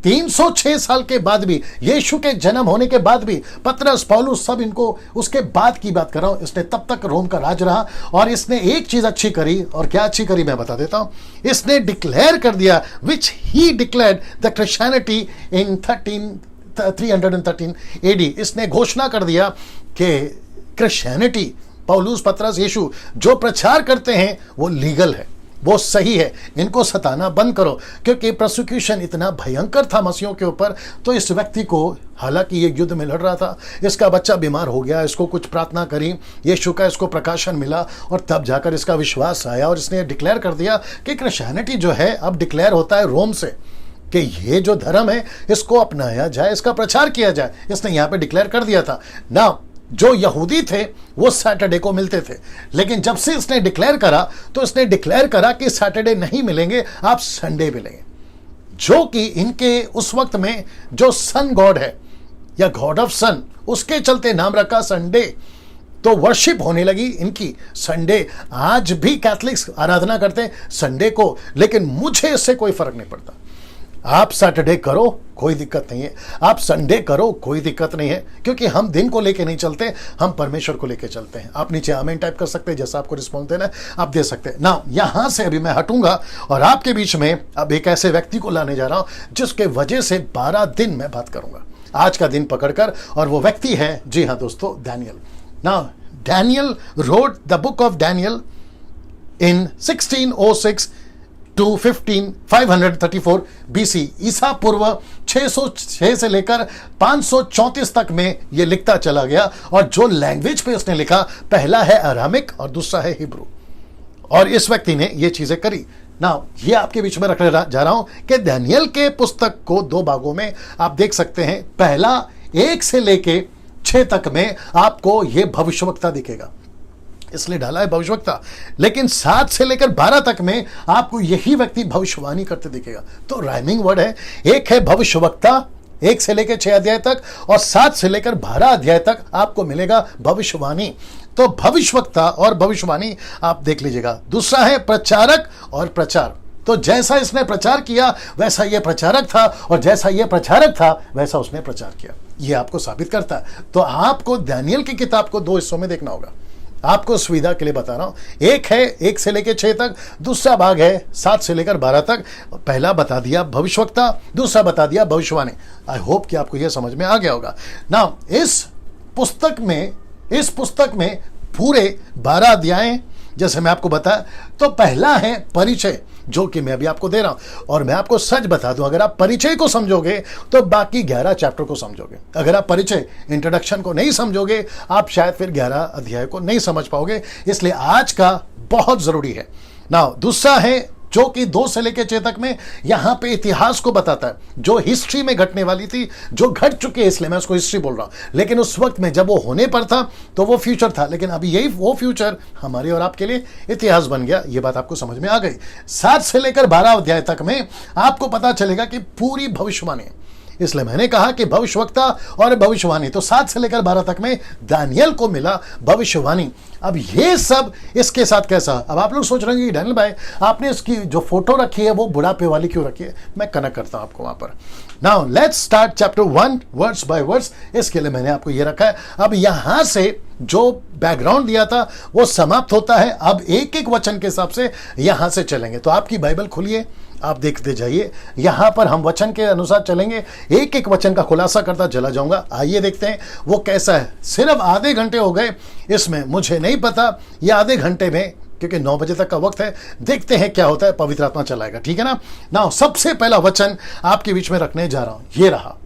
306 साल के बाद भी, यीशु के जन्म होने के बाद भी, पतरस, पौलुस, सब इनको उसके बाद की बात कर रहा हूं, इसने तब तक रोम का राज रहा। और इसने एक चीज अच्छी करी, और क्या अच्छी करी मैं बता देता हूं। इसने डिक्लेयर कर दिया, which he declared the Christianity in 313 AD. इसने घोषणा कर दिया कि क्रिश्चियनिटी, पौलुस, पतरस, यीशु जो प्रचार करते हैं वो लीगल है, वो सही है, इनको सताना बंद करो। क्योंकि प्रोसिक्यूशन इतना भयंकर था मसीहों के ऊपर। तो इस व्यक्ति को, हालांकि ये युद्ध में लड़ रहा था, इसका बच्चा बीमार हो गया, इसको कुछ प्रार्थना करी, यीशु का इसको प्रकाशन मिला, और तब जाकर इसका विश्वास आया। और इसने डिक्लेयर कर दिया कि क्रिश्चियनिटी जो है अब डिक्लेयर होता है रोम से, कि ये जो धर्म है इसको अपनाया जाए, इसका प्रचार किया जाए। इसने यहाँ पे डिक्लेयर कर दिया था ना। जो यहूदी थे वो सैटरडे को मिलते थे, लेकिन जब से इसने डिक्लेयर करा, तो इसने डिक्लेयर करा कि सैटरडे नहीं मिलेंगे, आप संडे मिलेंगे। जो कि इनके उस वक्त में जो सन गॉड है या गॉड ऑफ सन, उसके चलते नाम रखा संडे। तो वर्शिप होने लगी इनकी संडे। आज भी कैथलिक्स आराधना करते हैं संडे को, लेकिन मुझे इससे कोई फर्क नहीं पड़ता। आप सैटरडे करो, कोई दिक्कत नहीं है, आप संडे करो, कोई दिक्कत नहीं है, क्योंकि हम दिन को लेके नहीं चलते, हम परमेश्वर को लेके चलते हैं। आप नीचे आमेन टाइप कर सकते हैं, जैसा आपको रिस्पॉन्स देना है आप दे सकते हैं ना। यहां से अभी मैं हटूंगा और आपके बीच में अब एक ऐसे व्यक्ति को लाने जा रहा हूं जिसके वजह से 12 दिन मैं बात करूंगा, आज का दिन पकड़कर। और वो व्यक्ति है, जी हाँ दोस्तों, डैनियल। ना, Daniel wrote the book of Daniel in 1606 to 534 BC, ईसा पूर्व 606 से लेकर 534 तक में यह लिखता चला गया। और जो लैंग्वेज पे उसने लिखा, पहला है अरामिक और दूसरा है हिब्रू। और इस व्यक्ति ने ये चीजें करी ना। ये आपके बीच में रखने जा रहा हूं कि दानियल के पुस्तक को 2 भागों में आप देख सकते हैं। पहला 1 से लेके 6 तक में आपको यह भविष्यवक्ता दिखेगा, इसलिए डाला है भविष्यवक्ता। लेकिन 7 से लेकर 12 तक में आपको यही व्यक्ति भविष्यवाणी करते दिखेगा। तो राइमिंग वर्ड है। एक है भविष्यवक्ता 1 से लेकर 6 अध्याय तक, और 7 से लेकर 12 अध्याय तक आपको मिलेगा भविष्यवाणी। तो भविष्यवक्ता और भविष्यवाणी आप देख लीजिएगा। दूसरा है प्रचारक और प्रचार। तो जैसा इसने प्रचार किया वैसा यह प्रचारक था, और जैसा यह प्रचारक था वैसा उसने प्रचार किया। यह आपको साबित करता है। तो आपको दानियल की किताब को 2 हिस्सों में देखना होगा। आपको सुविधा के लिए बता रहा हूं। एक है 1 से लेकर 6 तक, दूसरा भाग है 7 से लेकर 12 तक। पहला बता दिया भविष्यवक्ता, दूसरा बता दिया भविष्यवाणी। आई होप कि आपको यह समझ में आ गया होगा ना। इस पुस्तक में पूरे 12 अध्याय, जैसे मैं आपको बताया, तो पहला है परिचय, जो कि मैं अभी आपको दे रहा हूं। और मैं आपको सच बता दूं, अगर आप परिचय को समझोगे तो बाकी 11 चैप्टर को समझोगे। अगर आप परिचय, इंट्रोडक्शन को नहीं समझोगे, आप शायद फिर 11 अध्याय को नहीं समझ पाओगे। इसलिए आज का बहुत जरूरी है। नाउ दूसरा है जो कि 2 से लेकर 6 तक में यहां पे इतिहास को बताता है, जो हिस्ट्री में घटने वाली थी, जो घट चुकी है, इसलिए मैं उसको हिस्ट्री बोल रहा हूं। लेकिन उस वक्त में जब वो होने पर था तो वो फ्यूचर था, लेकिन अभी यही वो फ्यूचर हमारे और आपके लिए इतिहास बन गया। ये बात आपको समझ में आ गई। 7 से लेकर 12 अध्याय तक में आपको पता चलेगा कि पूरी भविष्यवाणी, इसलिए मैंने कहा कि भविष्यवक्ता और भविष्यवाणी, तो 7 से लेकर 12 तक में दानियल को मिला भविष्यवाणी। अब ये सब इसके साथ कैसा? अब आप लोग सोच रहे हैं कि डैनियल भाई आपने इसकी जो फोटो रखी है वो बुढ़ापे वाली क्यों रखी है? मैं कनेक्ट करता हूं आपको वहां पर। Now let's start chapter 1 words by words. इसके लिए मैंने आपको ये रखा है। अब यहां से जो बैकग्राउंड दिया था वो समाप्त होता है। अब एक एक वचन के हिसाब से यहां से चलेंगे। तो आपकी बाइबल खोलिए, आप देखते जाइए। यहां पर हम वचन के अनुसार चलेंगे, एक एक वचन का खुलासा करता चला जाऊंगा। आइए देखते हैं वो कैसा है। सिर्फ आधे घंटे हो गए इसमें, मुझे नहीं पता ये आधे घंटे में, क्योंकि 9 बजे तक का वक्त है, देखते हैं क्या होता है। पवित्र आत्मा चलाएगा, ठीक है ना। नाउ सबसे पहला वचन आपके बीच में रखने जा रहा हूं, ये रहा,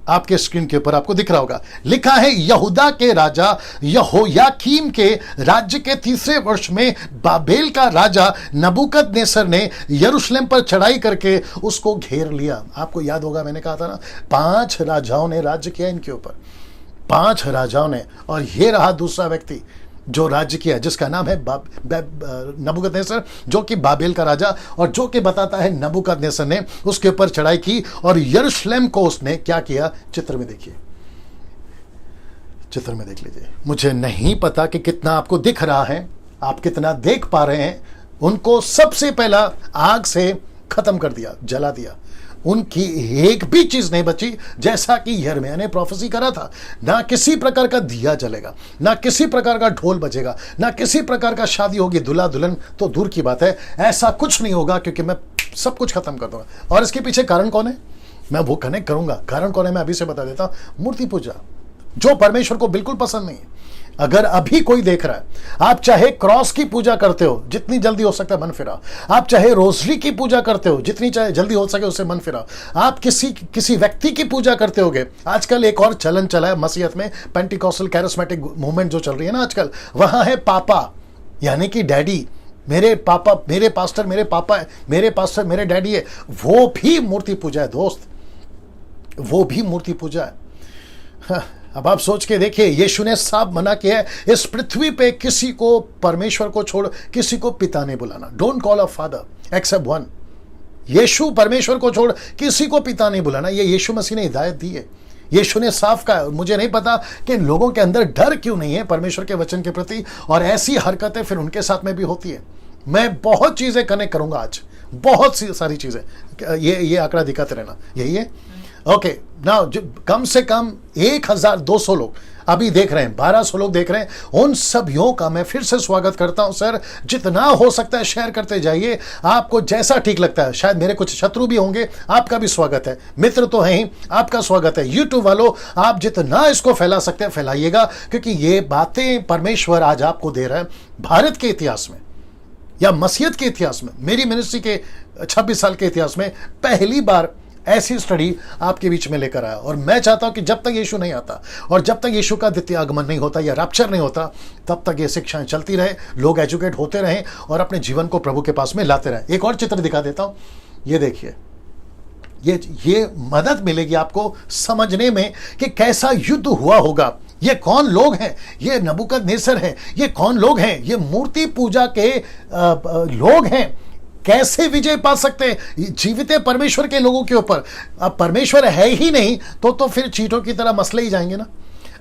आपके स्क्रीन के ऊपर आपको दिख रहा होगा। लिखा है, यहूदा के राजा यहोयाकीम के राज्य के 3 वर्ष में बाबेल का राजा नबूकदनेस्सर ने यरूशलेम पर चढ़ाई करके उसको घेर लिया। आपको याद होगा मैंने कहा था ना, 5 राजाओं ने राज्य किया इनके ऊपर, 5 राजाओं ने। और ये रहा दूसरा व्यक्ति जो राज्य किया, जिसका नाम है नबूकदनेस्सर, जो कि बाबेल का राजा, और जो कि बताता है नबूकदनेस्सर ने उसके ऊपर चढ़ाई की और यरूशलेम को उसने क्या किया। चित्र में देखिए, चित्र में देख लीजिए। मुझे नहीं पता कि कितना आपको दिख रहा है, आप कितना देख पा रहे हैं। उनको सबसे पहला आग से खत्म कर दिया, जला दिया। उनकी एक भी चीज नहीं बची, जैसा कि यिर्मयाह ने प्रोफेसी करा था। ना किसी प्रकार का दिया जलेगा, ना किसी प्रकार का ढोल बजेगा, ना किसी प्रकार का शादी होगी, दूल्हा दुल्हन तो दूर की बात है, ऐसा कुछ नहीं होगा, क्योंकि मैं सब कुछ खत्म कर दूंगा। और इसके पीछे कारण कौन है मैं वो कनेक्ट करूंगा। कारण कौन है मैं अभी से बता देता हूं। मूर्ति पूजा, जो परमेश्वर को बिल्कुल पसंद नहीं है। अगर अभी कोई देख रहा है, आप चाहे क्रॉस की पूजा करते हो, जितनी जल्दी हो सकता है मन फिराओ। आप चाहे रोजरी की पूजा करते हो, जितनी चाहे जल्दी हो सके उससे मन फिराओ। आप किसी व्यक्ति की पूजा करते होगे। आजकल एक और चलन चला है मसीहत में, पेंटिकॉस्टल कैरिस्मेटिक मूवमेंट जो चल रही है ना आजकल, वहां है पापा, यानी कि डैडी। मेरे पापा मेरे पास्टर मेरे पापा है, मेरे पास्टर मेरे डैडी है। वो भी मूर्ति पूजा है दोस्त, वो भी मूर्ति पूजा है। हाँ, अब आप सोच के देखिए, यीशु ने साफ मना किया है, इस पृथ्वी पे किसी को परमेश्वर को छोड़ किसी को पिता नहीं बुलाना। Don't call a father except one. Yeshu परमेश्वर को छोड़ किसी को पिता नहीं बुलाना। ये यीशु मसीह ने हिदायत दी है, यीशु ने साफ कहा। मुझे नहीं पता कि लोगों के अंदर डर क्यों नहीं है परमेश्वर के वचन के प्रति, और ऐसी हरकतें फिर उनके साथ में भी होती है। मैं बहुत चीजें कनेक्ट करूंगा आज, बहुत सी सारी चीजें। ये आंकड़ा दिखाते रहना, यही है। ओके, नाउ कम से कम 1200 लोग अभी देख रहे हैं, 1200 लोग देख रहे हैं। उन सभियों का मैं फिर से स्वागत करता हूं। सर, जितना हो सकता है शेयर करते जाइए, आपको जैसा ठीक लगता है। शायद मेरे कुछ शत्रु भी होंगे, आपका भी स्वागत है। मित्र तो हैं ही, आपका स्वागत है। यूट्यूब वालों, आप जितना इसको फैला सकते हैं फैलाइएगा, क्योंकि ये बातें परमेश्वर आज आपको दे रहा है। भारत के इतिहास में या मसीहत के इतिहास में, मेरी मिनिस्ट्री के 26 साल के इतिहास में पहली बार ऐसी स्टडी आपके बीच में लेकर आया। और मैं चाहता हूं कि जब तक यीशु नहीं आता और जब तक यीशु का द्वितीय आगमन नहीं होता या रैप्चर नहीं होता, तब तक ये शिक्षाएं चलती रहे, लोग एजुकेट होते रहें और अपने जीवन को प्रभु के पास में लाते रहें। एक और चित्र दिखा देता हूं, ये देखिए। ये मदद मिलेगी आपको समझने में कि कैसा युद्ध हुआ होगा। ये कौन लोग हैं? ये नबूकदनेस्सर हैं। ये कौन लोग हैं? ये मूर्ति पूजा के लोग हैं। कैसे विजय पा सकते हैं जीवित परमेश्वर के लोगों के ऊपर? अब परमेश्वर है ही नहीं तो फिर चींटों की तरह मसले ही जाएंगे ना।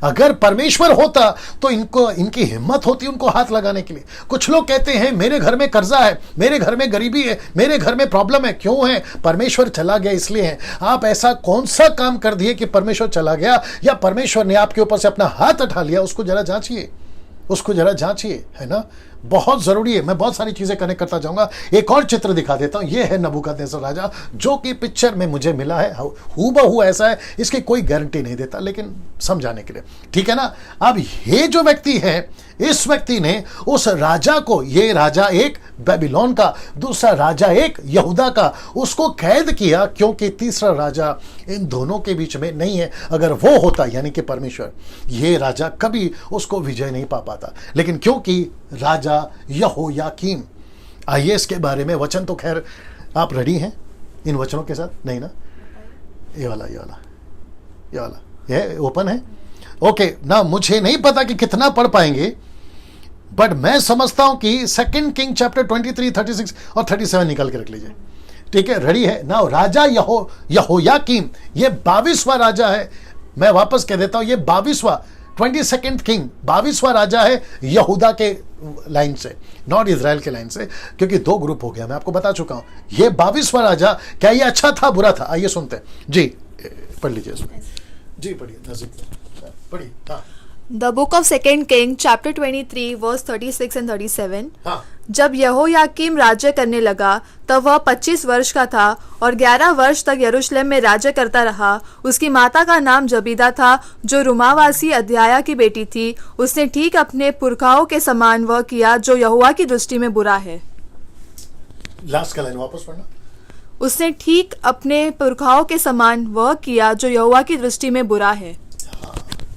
अगर परमेश्वर होता तो इनकी हिम्मत होती उनको हाथ लगाने के लिए। कुछ लोग कहते हैं मेरे घर में कर्जा है, मेरे घर में गरीबी है, मेरे घर में प्रॉब्लम है। क्यों है? परमेश्वर चला गया इसलिए है। आप ऐसा कौन सा काम कर दिए कि परमेश्वर चला गया, या परमेश्वर ने आपके ऊपर से अपना हाथ उठा लिया? उसको जरा जांचिए। उसको जरा जांचिए, है ना, बहुत जरूरी है। मैं बहुत सारी चीजें कनेक्ट करता जाऊंगा। एक और चित्र दिखा देता हूं, ये है नबूकदनेस्सर राजा, जो कि पिक्चर में मुझे मिला है, हूबहू ऐसा है, इसकी कोई गारंटी नहीं देता, लेकिन समझाने के लिए, ठीक है ना। अब ये जो व्यक्ति है, इस व्यक्ति ने उस राजा को, ये राजा एक बेबीलोन का, दूसरा राजा एक यहूदा का, उसको कैद किया, क्योंकि तीसरा राजा इन दोनों के बीच में नहीं है। अगर वो होता, यानी कि परमेश्वर, ये राजा कभी उसको विजय नहीं पा पाता। लेकिन क्योंकि राजा यहोयाकीम, आइए इसके बारे में वचन, तो खैर आप रेडी हैं इन वचनों के साथ? नहीं ना, ये वाला ये ओपन है, ओके ना। मुझे नहीं पता कि कितना पढ़ पाएंगे, बट मैं समझता हूं कि 2 किंग चैप्टर 23, 36 और 37 निकाल के रख लीजिए, ठीक है। रेडी है ना। राजा यहोयाकीम, ये 22वां राजा है। मैं वापस कह देता हूं, ये 22वां 22nd किंग 22वां राजा है यहूदा के लाइन से, नॉट इजराइल के लाइन से, क्योंकि 2 ग्रुप हो गया, मैं आपको बता चुका हूं। ये 22वां राजा, क्या ये अच्छा था बुरा था? आइए सुनते हैं जी, पढ़ लीजिए इसमें जी, पढ़िए पढ़िए। हाँ,
The book of 2 King chapter 23 verse 36 and 37।
हाँ,
जब यहोयाकीम राज्य करने लगा तब वह 25 वर्ष का था और 11 वर्ष तक यरूशलेम में राज्य करता रहा। उसकी माता का नाम जबीदा था, जो रुमावासी अध्याया की बेटी थी। उसने ठीक अपने पुरखाओं के समान वह किया जो यहोवा की दृष्टि में बुरा है।
लास्ट का लाइन वापस पढ़ना।
उसने ठीक अपने पुरखाओं के समान वह किया जो यहोवा की दृष्टि में बुरा है।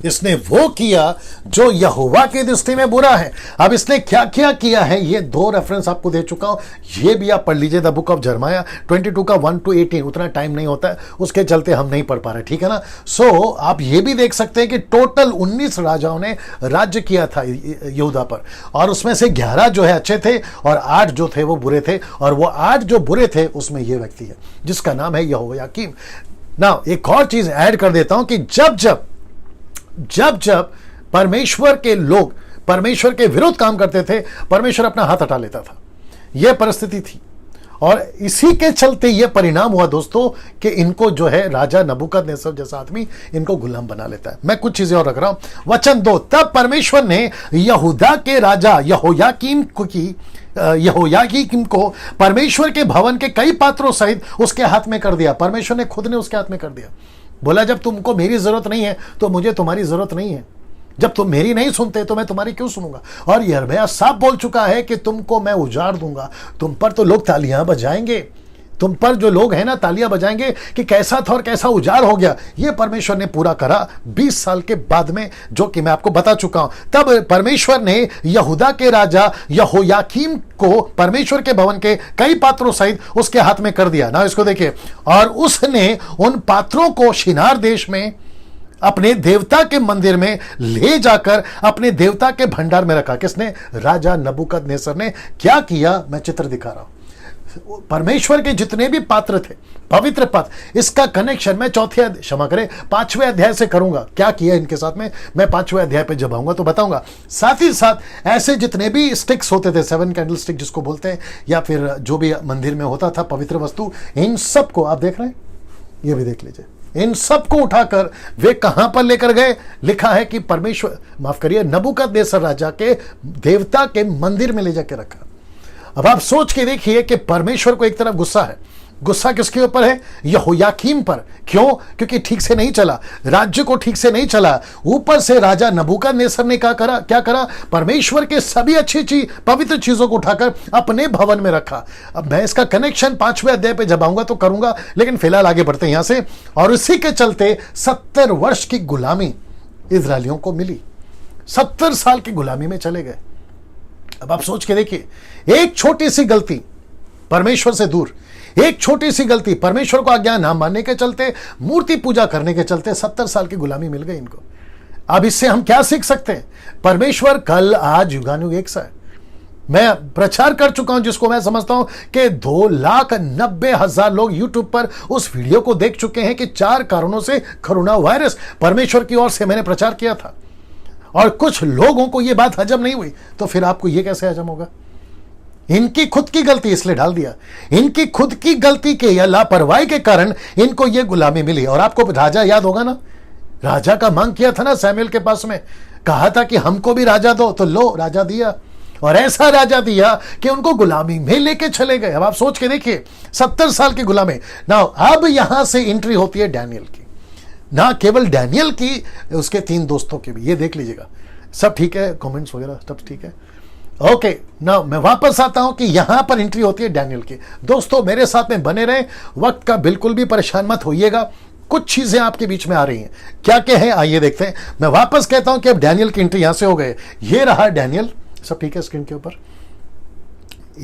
इसने वो किया जो यहोवा की दृष्टि में बुरा है। अब इसने क्या क्या किया है, ये 2 रेफरेंस आपको दे चुका हूं, ये भी आप पढ़ लीजिए। द बुक ऑफ जर्माया 22 का 1 to 18, उतना टाइम नहीं होता है, उसके चलते हम नहीं पढ़ पा रहे, ठीक है ना। सो आप ये भी देख सकते हैं कि टोटल 19 राजाओं ने राज्य किया था यहूदा पर, और उसमें से 11 जो है अच्छे थे और 8 जो थे वो बुरे थे, और वो 8 जो बुरे थे उसमें ये व्यक्ति है जिसका नाम है यहोयाकीम। ना एक और चीज ऐड कर देता हूं कि जब परमेश्वर के लोग परमेश्वर के विरुद्ध काम करते थे, परमेश्वर अपना हाथ हटा लेता था। यह परिस्थिति थी, और इसी के चलते यह परिणाम हुआ दोस्तों कि इनको जो है राजा नबूकदनेस्सर जैसा आदमी इनको गुलाम बना लेता है। मैं कुछ चीजें और रख रहा हूं, वचन 2। तब परमेश्वर ने यहूदा के राजा यहोयाकीम को परमेश्वर के भवन के कई पात्रों सहित उसके हाथ में कर दिया। परमेश्वर ने खुद ने उसके हाथ में कर दिया। बोला, जब तुमको मेरी जरूरत नहीं है तो मुझे तुम्हारी जरूरत नहीं है। जब तुम मेरी नहीं सुनते तो मैं तुम्हारी क्यों सुनूंगा। और यिर्मयाह साफ बोल चुका है कि तुमको मैं उजाड़ दूंगा। तुम पर तो लोग तालियां बजाएंगे, तुम पर जो लोग हैं ना तालियां बजाएंगे कि कैसा था और कैसा उजाड़ हो गया। ये परमेश्वर ने पूरा करा 20 साल के बाद में, जो कि मैं आपको बता चुका हूं। तब परमेश्वर ने यहूदा के राजा यहोयाकीम को परमेश्वर के भवन के कई पात्रों सहित उसके हाथ में कर दिया ना। इसको देखिए, और उसने उन पात्रों को शिनार देश में अपने देवता के मंदिर में ले जाकर अपने देवता के भंडार में रखा। किसने? राजा नबूकदनेस्सर ने। क्या किया, मैं चित्र दिखा रहा हूं। परमेश्वर के जितने भी पात्र थे, पवित्र पात्र, इसका कनेक्शन मैं 5वें अध्याय से करूंगा। क्या किया इनके साथ में, मैं 5वें अध्याय पे जब आऊंगा तो बताऊंगा। साथ ही साथ ऐसे जितने भी स्टिक्स होते थे, 7 कैंडल स्टिक जिसको बोलते हैं, या फिर जो भी मंदिर में होता था पवित्र वस्तु, इन सबको आप देख रहे हैं, ये भी देख लीजिए। इन सबको उठाकर वे कहां पर लेकर गए? लिखा है कि परमेश्वर, माफ करिए, नबूकदनेस्सर राजा के देवता के मंदिर में ले जाकर रखा। अब आप सोच के देखिए कि परमेश्वर को एक तरफ गुस्सा है। गुस्सा किसके ऊपर है? यहोयाकीम पर। क्यों? क्योंकि ठीक से नहीं चला, राज्य को ठीक से नहीं चला। ऊपर से राजा नबूकदनेस्सर ने क्या करा? परमेश्वर के सभी अच्छी चीज, पवित्र चीजों को उठाकर अपने भवन में रखा। अब मैं इसका कनेक्शन 5वें अध्याय पे जब आऊंगा तो करूंगा, लेकिन फिलहाल आगे बढ़ते हैं यहां से। और इसी के चलते 70 वर्ष की गुलामी इजरायलियों को मिली। 70 साल की गुलामी में चले गए। अब आप सोच के देखिए, एक छोटी सी गलती परमेश्वर से दूर, एक छोटी सी गलती परमेश्वर को आज्ञा ना मानने के चलते, मूर्ति पूजा करने के चलते 70 साल की गुलामी मिल गई इनको। अब इससे हम क्या सीख सकते हैं? परमेश्वर कल आज युगानुयुग एक सा है। मैं प्रचार कर चुका हूं, जिसको मैं समझता हूं कि 2,90,000 लोग यूट्यूब पर उस वीडियो को देख चुके हैं कि 4 कारणों से कोरोना वायरस परमेश्वर की ओर से मैंने प्रचार किया था, और कुछ लोगों को यह बात हजम नहीं हुई। तो फिर आपको यह कैसे हजम होगा? इनकी खुद की गलती, इसलिए डाल दिया। इनकी खुद की गलती के या लापरवाही के कारण इनको यह गुलामी मिली। और आपको राजा याद होगा ना, राजा का मांग किया था ना सैमुएल के पास में, कहा था कि हमको भी राजा दो, तो लो राजा दिया, और ऐसा राजा दिया कि उनको गुलामी में लेके चले गए। अब आप सोच के देखिए, 70 साल की गुलामी। ना अब यहां से एंट्री होती है डैनियल की, ना केवल डैनियल की, उसके 3 दोस्तों की भी। ये देख लीजिएगा, सब ठीक है, कमेंट्स वगैरह सब ठीक है। ओके, ना मैं वापस आता हूं कि यहां पर एंट्री होती है डैनियल की। दोस्तों मेरे साथ में बने रहे, वक्त का बिल्कुल भी परेशान मत होइएगा, कुछ चीजें आपके बीच में आ रही हैं। क्या क्या है आइए देखते हैं। मैं वापस कहता हूं कि अब डैनियल की एंट्री यहां से हो गए। ये रहा डैनियल, सब ठीक है स्क्रीन के ऊपर।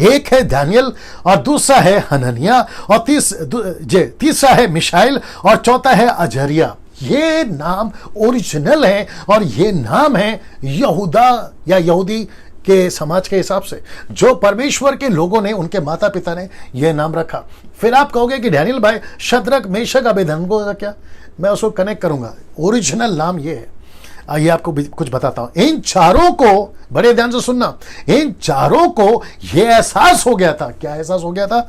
एक है डैनियल और दूसरा है हनन्याह और तीसरा है मिशाइल और चौथा है अजरिया। ये नाम ओरिजिनल है और ये नाम है यहूदा या यहूदी के समाज के हिसाब से, जो परमेश्वर के लोगों ने, उनके माता पिता ने यह नाम रखा। फिर आप कहोगे कि डैनियल भाई शद्रक मेशक अबेदनगो का क्या? मैं उसको कनेक्ट करूंगा, ओरिजिनल नाम ये है। आइए आपको कुछ बताता हूं। इन चारों को, बड़े ध्यान से सुनना, इन चारों को यह एहसास हो गया था। क्या एहसास हो गया था?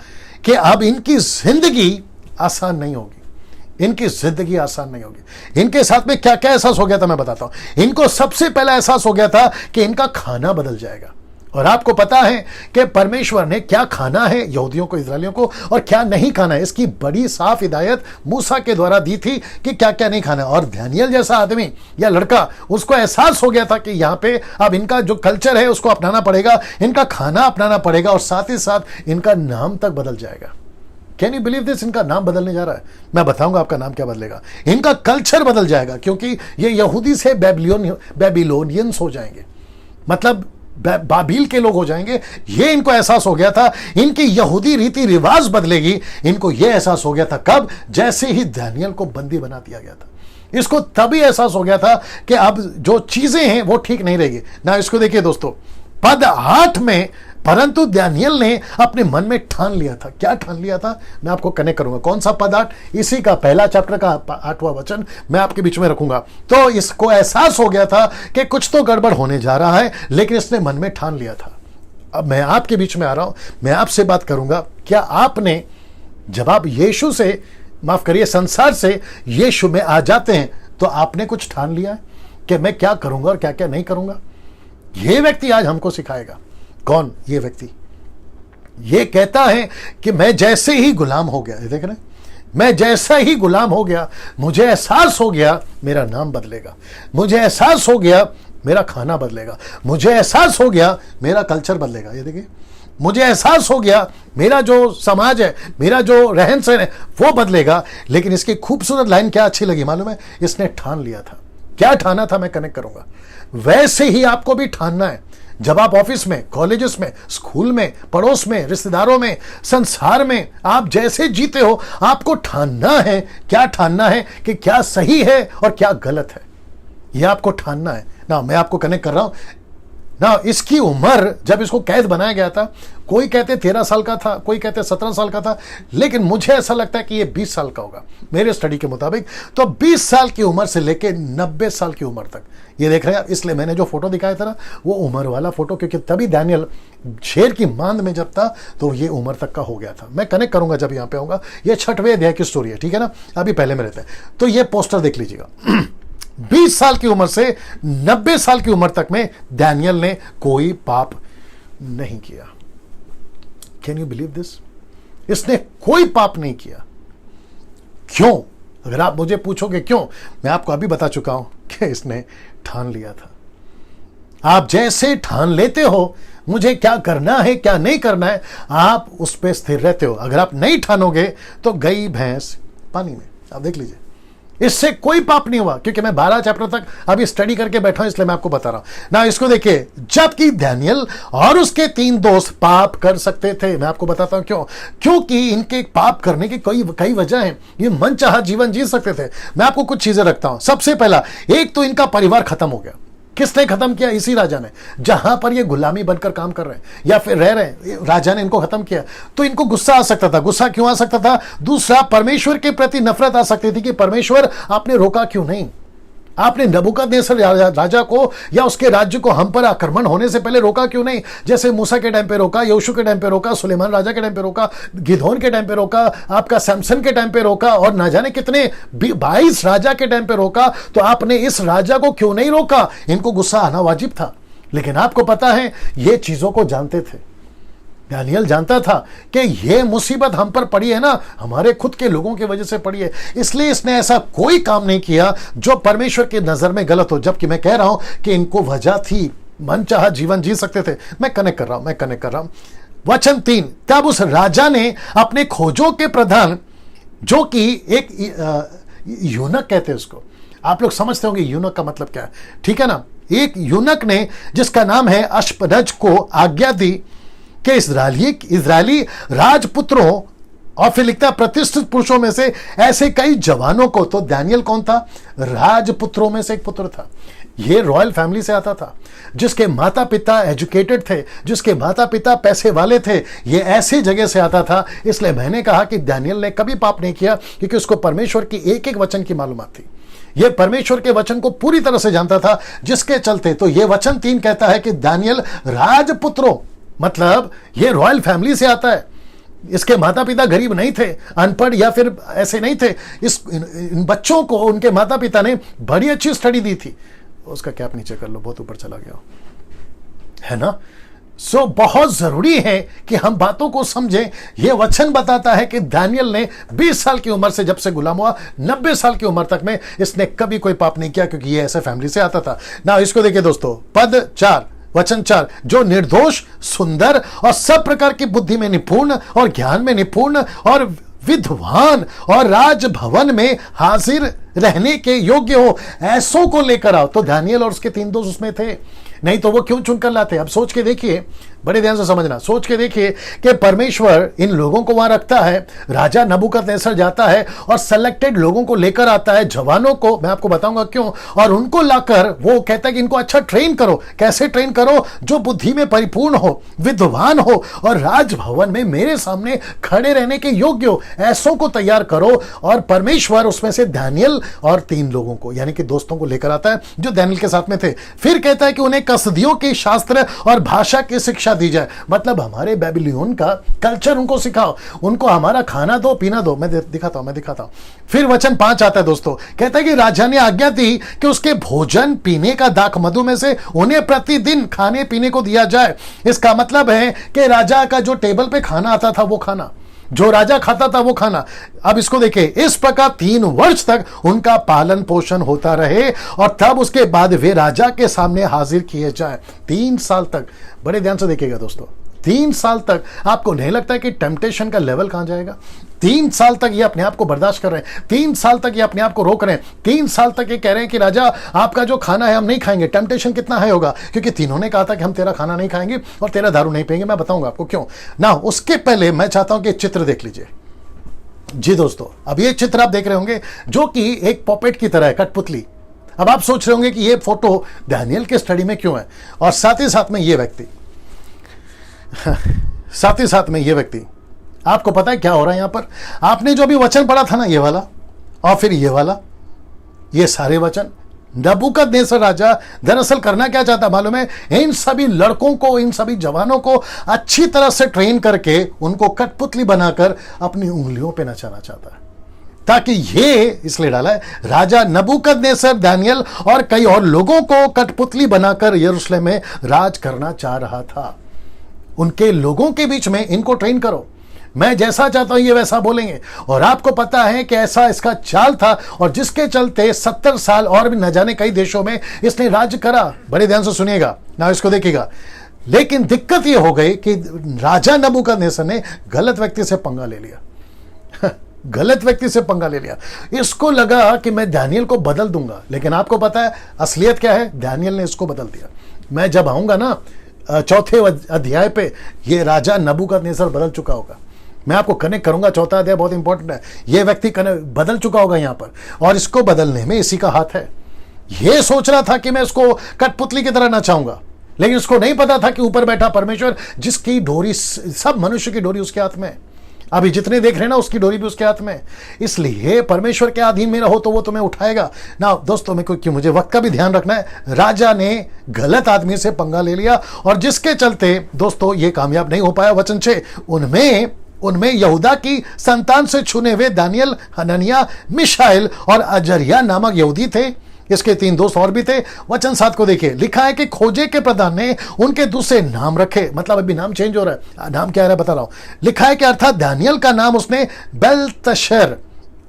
कि अब इनकी जिंदगी आसान नहीं होगी, इनकी जिंदगी आसान नहीं होगी। इनके साथ में क्या क्या एहसास हो गया था मैं बताता हूं। इनको सबसे पहला एहसास हो गया था कि इनका खाना बदल जाएगा। और आपको पता है कि परमेश्वर ने क्या खाना है यहूदियों को, इस्राएलियों को, और क्या नहीं खाना है। इसकी बड़ी साफ हिदायत मूसा के द्वारा दी थी कि क्या क्या नहीं खाना है। और दानियेल जैसा आदमी या लड़का, उसको एहसास हो गया था कि यहां पे अब इनका जो कल्चर है उसको अपनाना पड़ेगा, इनका खाना अपनाना पड़ेगा, और साथ ही साथ इनका नाम तक बदल जाएगा। Can you believe this? इनका नाम बदलने जा रहा है। मैं बताऊंगा आपका नाम क्या बदलेगा। इनका कल्चर बदल जाएगा, क्योंकि ये यहूदी से बेबीलोनियंस हो जाएंगे, मतलब बाबील के लोग हो जाएंगे। ये इनको एहसास हो गया था। इनकी यहूदी रीति रिवाज बदलेगी। इनको यह एहसास हो गया था कब? जैसे ही दानियेल को बंदी बना दिया गया था। इसको तभी एहसास हो गया था कि अब जो चीजें हैं वो ठीक नहीं रहेगी ना। इसको देखिए दोस्तों, पद 8 में, परंतु दानियेल ने अपने मन में ठान लिया था। क्या ठान लिया था? मैं आपको कनेक्ट करूंगा। कौन सा पद 8? इसी का पहला चैप्टर का 8वां वचन मैं आपके बीच में रखूंगा। तो इसको एहसास हो गया था कि कुछ तो गड़बड़ होने जा रहा है, लेकिन इसने मन में ठान लिया था। अब मैं आपके बीच में आ रहा हूं, मैं आपसे बात करूंगा। क्या आपने, जब आप यीशु से, माफ करिए, संसार से यीशु में आ जाते हैं, तो आपने कुछ ठान लिया है कि मैं क्या करूंगा और क्या क्या नहीं करूंगा? यह व्यक्ति आज हमको सिखाएगा। कौन ये व्यक्ति? ये कहता है कि मैं जैसे ही गुलाम हो गया, देख रहे हैं, मैं जैसा ही गुलाम हो गया, मुझे एहसास हो गया मेरा नाम बदलेगा, मुझे एहसास हो गया मेरा खाना बदलेगा, मुझे एहसास हो गया मेरा कल्चर बदलेगा। ये देखिए, मुझे एहसास हो गया मेरा जो समाज है, मेरा जो रहन सहन है वो बदलेगा। लेकिन इसकी खूबसूरत लाइन क्या अच्छी लगी मालूम है? इसने ठान लिया था। क्या ठाना था? मैं कनेक्ट करूंगा। वैसे ही आपको भी ठानना है। जब आप ऑफिस में, कॉलेजेस में, स्कूल में, पड़ोस में, रिश्तेदारों में, संसार में आप जैसे जीते हो, आपको ठानना है। क्या ठानना है? कि क्या सही है और क्या गलत है, यह आपको ठानना है ना। मैं आपको कनेक्ट कर रहा हूं ना। इसकी उम्र, जब इसको कैद बनाया गया था, कोई कहते 13 साल का था, कोई कहते 17 साल का था, लेकिन मुझे ऐसा लगता है कि यह 20 साल का होगा मेरे स्टडी के मुताबिक। तो 20 साल की उम्र से लेकर 90 साल की उम्र तक, ये देख रहे हैं। इसलिए मैंने जो फोटो दिखाया था ना, वो उम्र वाला फोटो, क्योंकि तभी दानियेल शेर की मांद में जब था तो ये उम्र तक का हो गया था। मैं कनेक्ट करूंगा जब यहां पे आऊंगा। ये 6वें अध्याय की स्टोरी है, ठीक है ना। अभी पहले में रहते हैं। तो ये पोस्टर देख लीजिएगा। 20 साल की उम्र से 90 साल की उम्र तक में दानियेल ने कोई पाप नहीं किया। Can you believe this? इसने कोई पाप नहीं किया। क्यों? अगर आप मुझे पूछोगे क्यों, मैं आपको अभी बता चुका हूं कि इसने ठान लिया था। आप जैसे ठान लेते हो मुझे क्या करना है क्या नहीं करना है, आप उस पर स्थिर रहते हो। अगर आप नहीं ठानोगे तो गई भैंस पानी में। आप देख लीजिए, इससे कोई पाप नहीं हुआ, क्योंकि मैं 12 चैप्टर तक अभी स्टडी करके बैठा हूं, इसलिए मैं आपको बता रहा हूं ना। इसको देखिए, जबकि दानियेल और उसके 3 दोस्त पाप कर सकते थे। मैं आपको बताता हूं क्यों। क्योंकि इनके पाप करने की कई वजह हैं। ये मनचाहा जीवन जी सकते थे। मैं आपको कुछ चीजें रखता हूं। सबसे पहला, एक तो इनका परिवार खत्म हो गया। किसने खत्म किया? इसी राजा ने। जहां पर ये गुलामी बनकर काम कर रहे हैं या फिर रह रहे हैं, राजा ने इनको खत्म किया। तो इनको गुस्सा आ सकता था। गुस्सा क्यों आ सकता था? दूसरा, परमेश्वर के प्रति नफरत आ सकती थी कि परमेश्वर आपने रोका क्यों नहीं। आपने नबूकदनेस्सर राजा को या उसके राज्य को हम पर आक्रमण होने से पहले रोका क्यों नहीं? जैसे मूसा के टाइम पे रोका, यहोशू के टाइम पे रोका, सुलेमान राजा के टाइम पे रोका, गिदोन के टाइम पे रोका, आपका सैमसन के टाइम पे रोका, और ना जाने कितने 22 राजा के टाइम पे रोका। तो आपने इस राजा को क्यों नहीं रोका? इनको गुस्सा आना वाजिब था। लेकिन आपको पता है, ये चीजों को जानते थे। दानियल जानता था कि ये मुसीबत हम पर पड़ी है ना, हमारे खुद के लोगों की वजह से पड़ी है, इसलिए इसने ऐसा कोई काम नहीं किया जो परमेश्वर की नजर में गलत हो। जबकि मैं कह रहा हूं कि इनको वजह थी, मन चाहा जीवन जी सकते थे। मैं कनेक्ट कर रहा हूं। वचन 3, तब उस राजा ने अपने खोजों के प्रधान, जो कि एक यूनक कहते हैं उसको, आप लोग समझते होंगे यूनक का मतलब क्या है, ठीक है ना? एक यूनक ने, जिसका नाम है अश्पनज, को आज्ञा दी कि इजरायली राजपुत्रों, और फिर लिखता है प्रतिष्ठित पुरुषों में से ऐसे कई जवानों को। तो दानियल कौन था? राजपुत्रों में से एक पुत्र था। ये रॉयल फैमिली से आता था, जिसके माता पिता एजुकेटेड थे, जिसके माता पिता पैसे वाले थे। ये ऐसी जगह से आता था। इसलिए मैंने कहा कि दानियल ने कभी पाप नहीं किया, क्योंकि उसको परमेश्वर की एक एक वचन की मालूमात थी। ये परमेश्वर के वचन को पूरी तरह से जानता था, जिसके चलते तो ये वचन 3 कहता है कि दानियल राजपुत्रों, मतलब ये रॉयल फैमिली से आता है। इसके माता पिता गरीब नहीं थे, अनपढ़ या फिर ऐसे नहीं थे। इन बच्चों को उनके माता पिता ने बड़ी अच्छी स्टडी दी थी। उसका कैप नीचे कर लो, बहुत ऊपर चला गया है ना। सो बहुत जरूरी है कि हम बातों को समझें। यह वचन बताता है कि दानियल ने 20 साल की उम्र से, जब से गुलाम हुआ, 90 साल की उम्र तक में इसने कभी कोई पाप नहीं किया, क्योंकि ये ऐसे फैमिली से आता था ना। इसको देखिए दोस्तों, पद 4, वचन 4, जो निर्दोष, सुंदर और सब प्रकार की बुद्धि में निपुण और ज्ञान में निपुण और विद्वान और राजभवन में हाजिर रहने के योग्य हो, ऐसों को लेकर आओ। तो दानियल और उसके 3 दोस्त उसमें थे, नहीं तो वो क्यों चुनकर लाते? अब सोच के देखिए, बड़े ध्यान से समझना, सोच के देखिए कि परमेश्वर इन लोगों को वहां रखता है। राजा नबूकदनेस्सर जाता है और सेलेक्टेड लोगों को लेकर आता है, जवानों को, मैं आपको बताऊंगा क्यों, और उनको लाकर वो कहता है कि इनको अच्छा ट्रेन करो। कैसे ट्रेन करो? जो बुद्धि में परिपूर्ण हो, विद्वान हो और राजभवन में मेरे सामने खड़े रहने के योग्य हो, ऐसों को तैयार करो। और परमेश्वर उसमें से दानियल और 3 लोगों को, यानी कि दोस्तों को लेकर आता है, जो दानियल के साथ में थे। फिर कहता है कि उन्हें कसदियों के शास्त्र और भाषा की शिक्षा दी जाए, मतलब हमारे बेबीलोन का कल्चर उनको सिखाओ, उनको हमारा खाना दो, पीना दो। मैं दिखाता हूं। फिर वचन 5 आता है दोस्तों, कहता है कि राजा ने आज्ञा दी कि उसके भोजन पीने का दाख मधु में से उन्हें प्रतिदिन खाने पीने को दिया जाए। इसका मतलब है कि राजा का जो टेबल पे खाना आता था, वो खाना, जो राजा खाता था वो खाना। अब इसको देखिए, इस प्रकार 3 वर्ष तक उनका पालन पोषण होता रहे, और तब उसके बाद वे राजा के सामने हाजिर किए जाए। 3 साल तक, बड़े ध्यान से देखिएगा दोस्तों, 3 साल तक आपको नहीं लगता है कि टेम्पटेशन का लेवल कहां जाएगा? 3 साल तक ये अपने आप को बर्दाश्त कर रहे हैं, 3 साल तक ये अपने आप को रोक रहे हैं, 3 साल तक ये कह रहे हैं कि राजा आपका जो खाना है हम नहीं खाएंगे। टेम्पटेशन कितना है होगा? क्योंकि तीनों ने कहा था कि हम तेरा खाना नहीं खाएंगे और तेरा दारू नहीं पिएंगे। मैं बताऊंगा आपको क्यों ना। उसके पहले मैं चाहता हूं कि चित्र देख लीजिए। जी दोस्तों, अब ये चित्र आप देख रहे होंगे, जो कि एक पॉपेट की तरह है, कठपुतली। अब आप सोच रहे होंगे कि ये फोटो दानियल के स्टडी में क्यों है, और साथ ही साथ में ये व्यक्ति आपको पता है क्या हो रहा है यहां पर? आपने जो भी वचन पढ़ा था ना, ये वाला और फिर ये वाला, ये सारे वचन, नबूकदनेस्सर राजा दरअसल करना क्या चाहता मालूम है? इन सभी लड़कों को, इन सभी जवानों को अच्छी तरह से ट्रेन करके उनको कठपुतली बनाकर अपनी उंगलियों पे नचाना चाहता है, ताकि ये इसलिए डाला है, राजा नबूकदनेस्सर दानियल और कई और लोगों को कठपुतली बनाकर यरूशलेम में राज करना चाह रहा था। उनके लोगों के बीच में इनको ट्रेन करो, मैं जैसा चाहता हूं ये वैसा बोलेंगे। और आपको पता है कि ऐसा इसका चाल था, और जिसके चलते 70 साल और भी न जाने कई देशों में इसने राज्य करा। बड़े ध्यान से सुनिएगा ना, इसको देखिएगा। लेकिन दिक्कत ये हो गई कि राजा नबूकदनेस्सर ने गलत व्यक्ति से पंगा ले लिया। गलत व्यक्ति से पंगा ले लिया। इसको लगा कि मैं दानियल को बदल दूंगा, लेकिन आपको पता है असलियत क्या है? दानियल ने इसको बदल दिया। मैं जब आऊंगा ना 4थे अध्याय पे, ये राजा नबूकदनेस्सर बदल चुका होगा। मैं आपको कनेक्ट करूंगा, 4था अध्याय बहुत इंपॉर्टेंट है। ये व्यक्ति बदल चुका होगा यहां पर, और इसको बदलने में इसी का हाथ है। ये सोच रहा था कि मैं इसको कठपुतली की तरह नचाऊंगा, लेकिन उसको नहीं पता था कि ऊपर बैठा परमेश्वर, जिसकी डोरी, सब मनुष्य की डोरी उसके हाथ में है। अभी जितने देख रहे हैं ना, उसकी डोरी भी उसके हाथ में है। इसलिए परमेश्वर के अधीन में रहो तो वो तुम्हें उठाएगा ना। दोस्तों में क्योंकि मुझे वक्त का भी ध्यान रखना है, राजा ने गलत आदमी से पंगा ले लिया और जिसके चलते दोस्तों ये कामयाब नहीं हो पाया। वचन 6, उनमें यहूदा की संतान से चुने हुए दानियल, हनन्याह, मिशाएल और अजर्या नामक यहूदी थे। इसके 3 दोस्त और भी थे। वचन 7 को देखिए, लिखा है कि खोजे के प्रधान ने उनके दूसरे नाम रखे। मतलब अभी नाम चेंज हो रहा है, नाम क्या है बता रहा हूं। लिखा है कि अर्थात दानियल का नाम उसने बेलतशर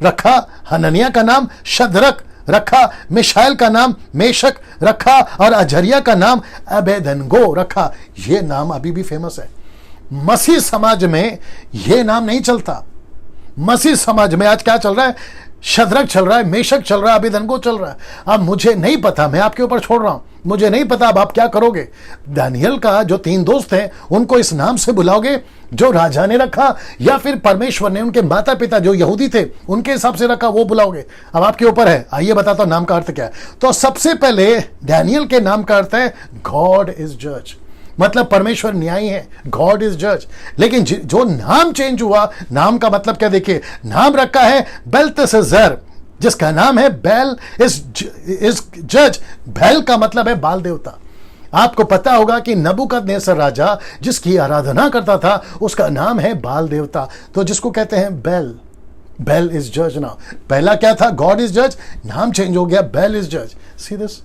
रखा, हनन्याह का नाम शद्रक रखा, मिशाएल का नाम मेशक रखा और अजर्या का नाम अबेदनगो रखा। यह नाम अभी भी फेमस है। मसीह समाज में यह नाम नहीं चलता। मसीह समाज में आज क्या चल रहा है? शद्रक चल रहा है, मेशक चल रहा है, अबेदनगो चल रहा है। अब मुझे नहीं पता, मैं आपके ऊपर छोड़ रहा हूं, मुझे नहीं पता अब आप क्या करोगे। दानियल का जो 3 दोस्त हैं उनको इस नाम से बुलाओगे जो राजा ने रखा, या फिर परमेश्वर ने उनके माता पिता जो यहूदी थे उनके हिसाब से रखा, वो बुलाओगे? अब आपके ऊपर है। आइए बताता हूं नाम का अर्थ क्या है। तो सबसे पहले दानियल के नाम का अर्थ है गॉड इज जज, मतलब परमेश्वर न्यायी है, गॉड इज जज। लेकिन जो नाम चेंज हुआ, नाम का मतलब क्या देखिए, नाम रखा है बेलतशस्सर, जिसका नाम है बैल इज जज। बैल का मतलब है बाल देवता। आपको पता होगा कि नबूकदनेस्सर राजा जिसकी आराधना करता था उसका नाम है बाल देवता, तो जिसको कहते हैं बैल इज जज। ना पहला क्या था? गॉड इज जज, नाम चेंज हो गया, बैल इज जज। See this.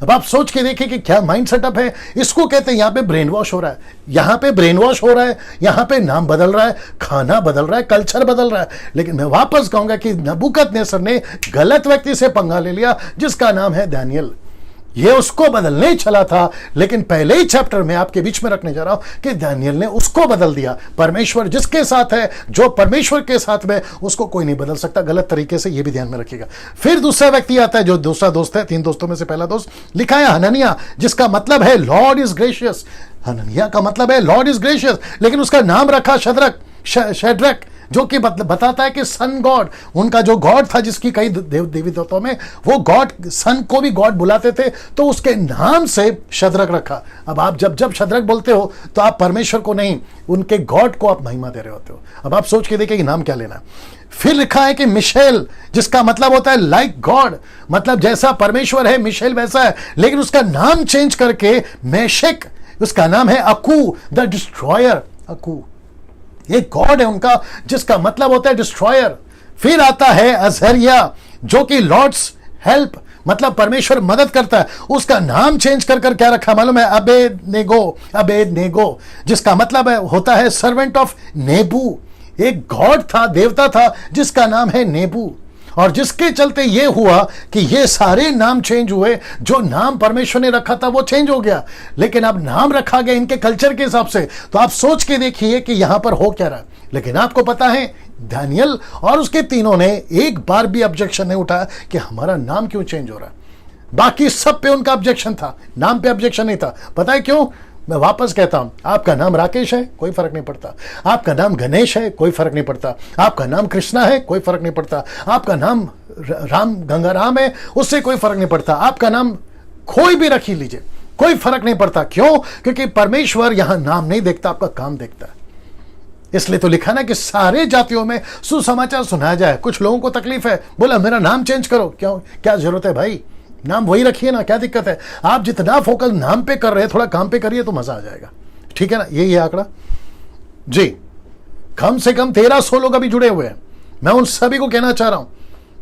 अब आप सोच के देखिए कि क्या माइंड सेटअप है। इसको कहते हैं यहां पे ब्रेन वॉश हो रहा है, यहां पे ब्रेन वॉश हो रहा है, यहां पे नाम बदल रहा है, खाना बदल रहा है, कल्चर बदल रहा है। लेकिन मैं वापस कहूंगा कि नबूकदनेस्सर ने गलत व्यक्ति से पंगा ले लिया जिसका नाम है दानियल। ये उसको बदलने चला था, लेकिन पहले ही चैप्टर में आपके बीच में रखने जा रहा हूं कि दानियल ने उसको बदल दिया। परमेश्वर जिसके साथ है, जो परमेश्वर के साथ में, उसको कोई नहीं बदल सकता गलत तरीके से। ये भी ध्यान में रखिएगा। फिर दूसरा व्यक्ति आता है जो दूसरा दोस्त है, 3 दोस्तों में से पहला दोस्त लिखा है हनन्याह, जिसका मतलब है लॉर्ड इज ग्रेशियस। हनन्याह का मतलब है लॉर्ड इज ग्रेशियस, लेकिन उसका नाम रखा शद्रक, जो कि बताता है कि सन गॉड, उनका जो गॉड था जिसकी कई देवी देवताओं में, वो गॉड सन को भी गॉड बुलाते थे, तो उसके नाम से शद्रक रखा। अब आप जब शद्रक बोलते हो तो आप परमेश्वर को नहीं, उनके गॉड को आप महिमा दे रहे होते हो। अब आप सोच के देखिए कि नाम क्या लेना। फिर लिखा है कि मिशेल, जिसका मतलब होता है लाइक गॉड, मतलब जैसा परमेश्वर है मिशेल वैसा है, लेकिन उसका नाम चेंज करके मेशक, उसका नाम है अकू द डिस्ट्रॉयर। अकू ये गॉड है उनका, जिसका मतलब होता है डिस्ट्रॉयर। फिर आता है अजर्या, जो कि लॉर्ड्स हेल्प, मतलब परमेश्वर मदद करता है। उसका नाम चेंज कर क्या रखा मालूम है? अबेदनेगो, जिसका मतलब होता है सर्वेंट ऑफ नेबू। एक गॉड था, देवता था, जिसका नाम है नेबू, और जिसके चलते ये हुआ कि ये सारे नाम चेंज हुए। जो नाम परमेश्वर ने रखा था वो चेंज हो गया, लेकिन अब नाम रखा गया इनके कल्चर के हिसाब से। तो आप सोच के देखिए कि यहां पर हो क्या रहा। लेकिन आपको पता है दानियल और उसके 3 ने एक बार भी ऑब्जेक्शन नहीं उठाया कि हमारा नाम क्यों चेंज हो रहा है। बाकी सब पे उनका ऑब्जेक्शन था, नाम पे ऑब्जेक्शन नहीं था। पता है क्यों? मैं वापस कहता हूं, आपका नाम राकेश है, कोई फर्क नहीं पड़ता। आपका नाम गणेश है, कोई फर्क नहीं पड़ता। आपका नाम कृष्णा है, कोई फर्क नहीं पड़ता। आपका नाम राम गंगाराम है, उससे कोई फर्क नहीं पड़ता। आपका नाम कोई भी रख ही लीजिए, कोई फर्क नहीं पड़ता। क्यों? क्योंकि परमेश्वर यहां नाम नहीं देखता, आपका काम देखता है। इसलिए तो लिखा ना कि सारे जातियों में सुसमाचार सुनाया जाए। कुछ लोगों को तकलीफ है, बोला मेरा नाम चेंज करो। क्यों? क्या जरूरत है भाई? नाम वही रखिए ना, क्या दिक्कत है? आप जितना फोकस नाम पे कर रहे हैं, थोड़ा काम पे करिए तो मजा आ जाएगा। ठीक है ना? यही है आंकड़ा जी। कम से कम 1300 लोग अभी जुड़े हुए हैं। मैं उन सभी को कहना चाह रहा हूं,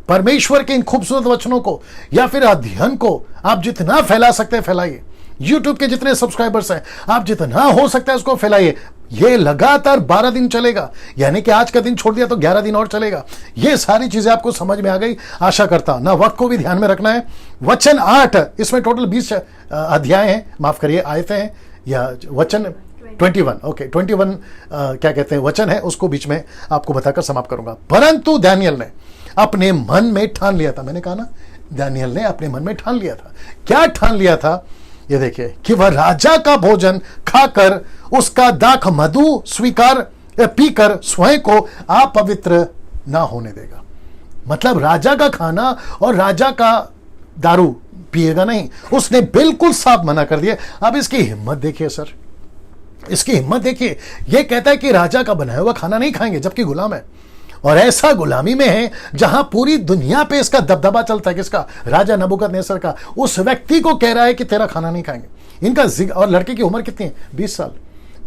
परमेश्वर के इन खूबसूरत वचनों को या फिर अध्ययन को आप जितना फैला सकते हैं फैलाइए। YouTube के जितने सब्सक्राइबर्स हैं, आप जितना हो सकता है उसको फैलाइए। ये लगातार 12 दिन चलेगा, यानी कि आज का दिन छोड़ दिया तो 11 दिन और चलेगा। ये सारी चीजें आपको समझ में आ गई, आशा करता हूं ना। वक्त को भी ध्यान में रखना है। वचन 8, इसमें टोटल 20 अध्याय हैं, माफ करिए आयतें हैं, या वचन 21, ओके 21 क्या कहते हैं वचन है, उसको बीच में आपको बताकर समाप्त करूंगा। परंतु दानियल ने अपने मन में ठान लिया था, मैंने कहा ना, दानियल ने अपने मन में ठान लिया था। क्या ठान लिया था? ये देखिए कि वह राजा का भोजन खाकर उसका दाख मधु स्वीकार पीकर स्वयं को अपवित्र ना होने देगा। मतलब राजा का खाना और राजा का दारू पिएगा नहीं, उसने बिल्कुल साफ मना कर दिया। अब इसकी हिम्मत देखिए सर, इसकी हिम्मत देखिए, यह कहता है कि राजा का बनाया हुआ खाना नहीं खाएंगे, जबकि गुलाम है। और ऐसा गुलामी में है जहां पूरी दुनिया पे इसका दबदबा चलता है, किसका? राजा नबूकदनेस्सर का। उस व्यक्ति को कह रहा है कि तेरा खाना नहीं खाएंगे। इनका और लड़के की उम्र कितनी है? 20 साल।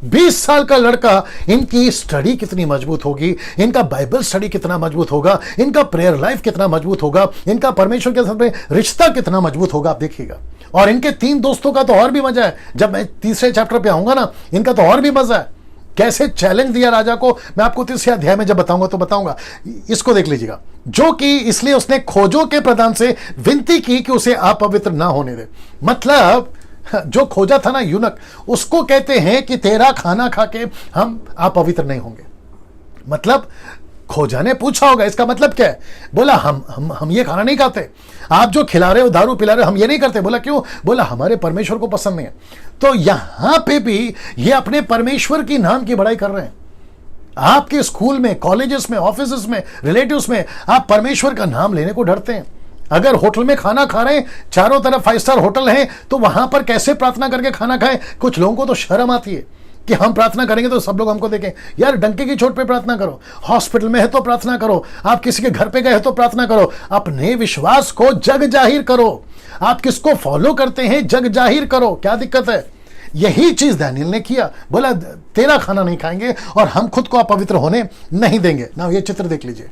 20 साल का लड़का, इनकी स्टडी कितनी मजबूत होगी, इनका बाइबल स्टडी कितना मजबूत होगा, इनका प्रेयर लाइफ कितना मजबूत होगा, इनका परमेश्वर के साथ में रिश्ता कितना मजबूत होगा, आप देखिएगा। और इनके 3 दोस्तों का तो और भी मजा है। जब मैं तीसरे चैप्टर पे आऊंगा ना, इनका तो और भी मजा है। कैसे चैलेंज दिया राजा को, मैं आपको तीसरे अध्याय में जब बताऊंगा तो बताऊंगा। इसको देख लीजिएगा। जो कि इसलिए उसने खोजों के प्रधान से विनती की कि उसे अपवित्र ना होने दे। मतलब जो खोजा था ना यूनक, उसको कहते हैं कि तेरा खाना खा के हम अपवित्र नहीं होंगे। मतलब खोजा ने पूछा होगा, इसका मतलब क्या है? बोला हम ये खाना नहीं खाते, आप जो खिला रहे हो, दारू पिला रहे हो, हम ये नहीं करते। बोला क्यों? बोला हमारे परमेश्वर को पसंद नहीं है। तो यहां पे भी ये अपने परमेश्वर की नाम की बड़ाई कर रहे हैं। आपके स्कूल में, कॉलेजेस में, ऑफिस में, रिलेटिव्स में आप परमेश्वर का नाम लेने को डरते हैं। अगर होटल में खाना खा रहे हैं, चारों तरफ 5 स्टार होटल है, तो वहां पर कैसे प्रार्थना करके खाना खाएं? कुछ लोगों को तो शर्म आती है कि हम प्रार्थना करेंगे तो सब लोग हमको देखें। यार डंके की चोट पे प्रार्थना करो, हॉस्पिटल में है तो प्रार्थना करो, आप किसी के घर पे गए हो तो प्रार्थना करो। अपने विश्वास को जग जाहिर करो। आप किसको फॉलो करते हैं, जग जाहिर करो। क्या दिक्कत है? यही चीज दानियल ने किया। बोला तेरा खाना नहीं खाएंगे और हम खुद को अपवित्र होने नहीं देंगे। ना ये चित्र देख लीजिए,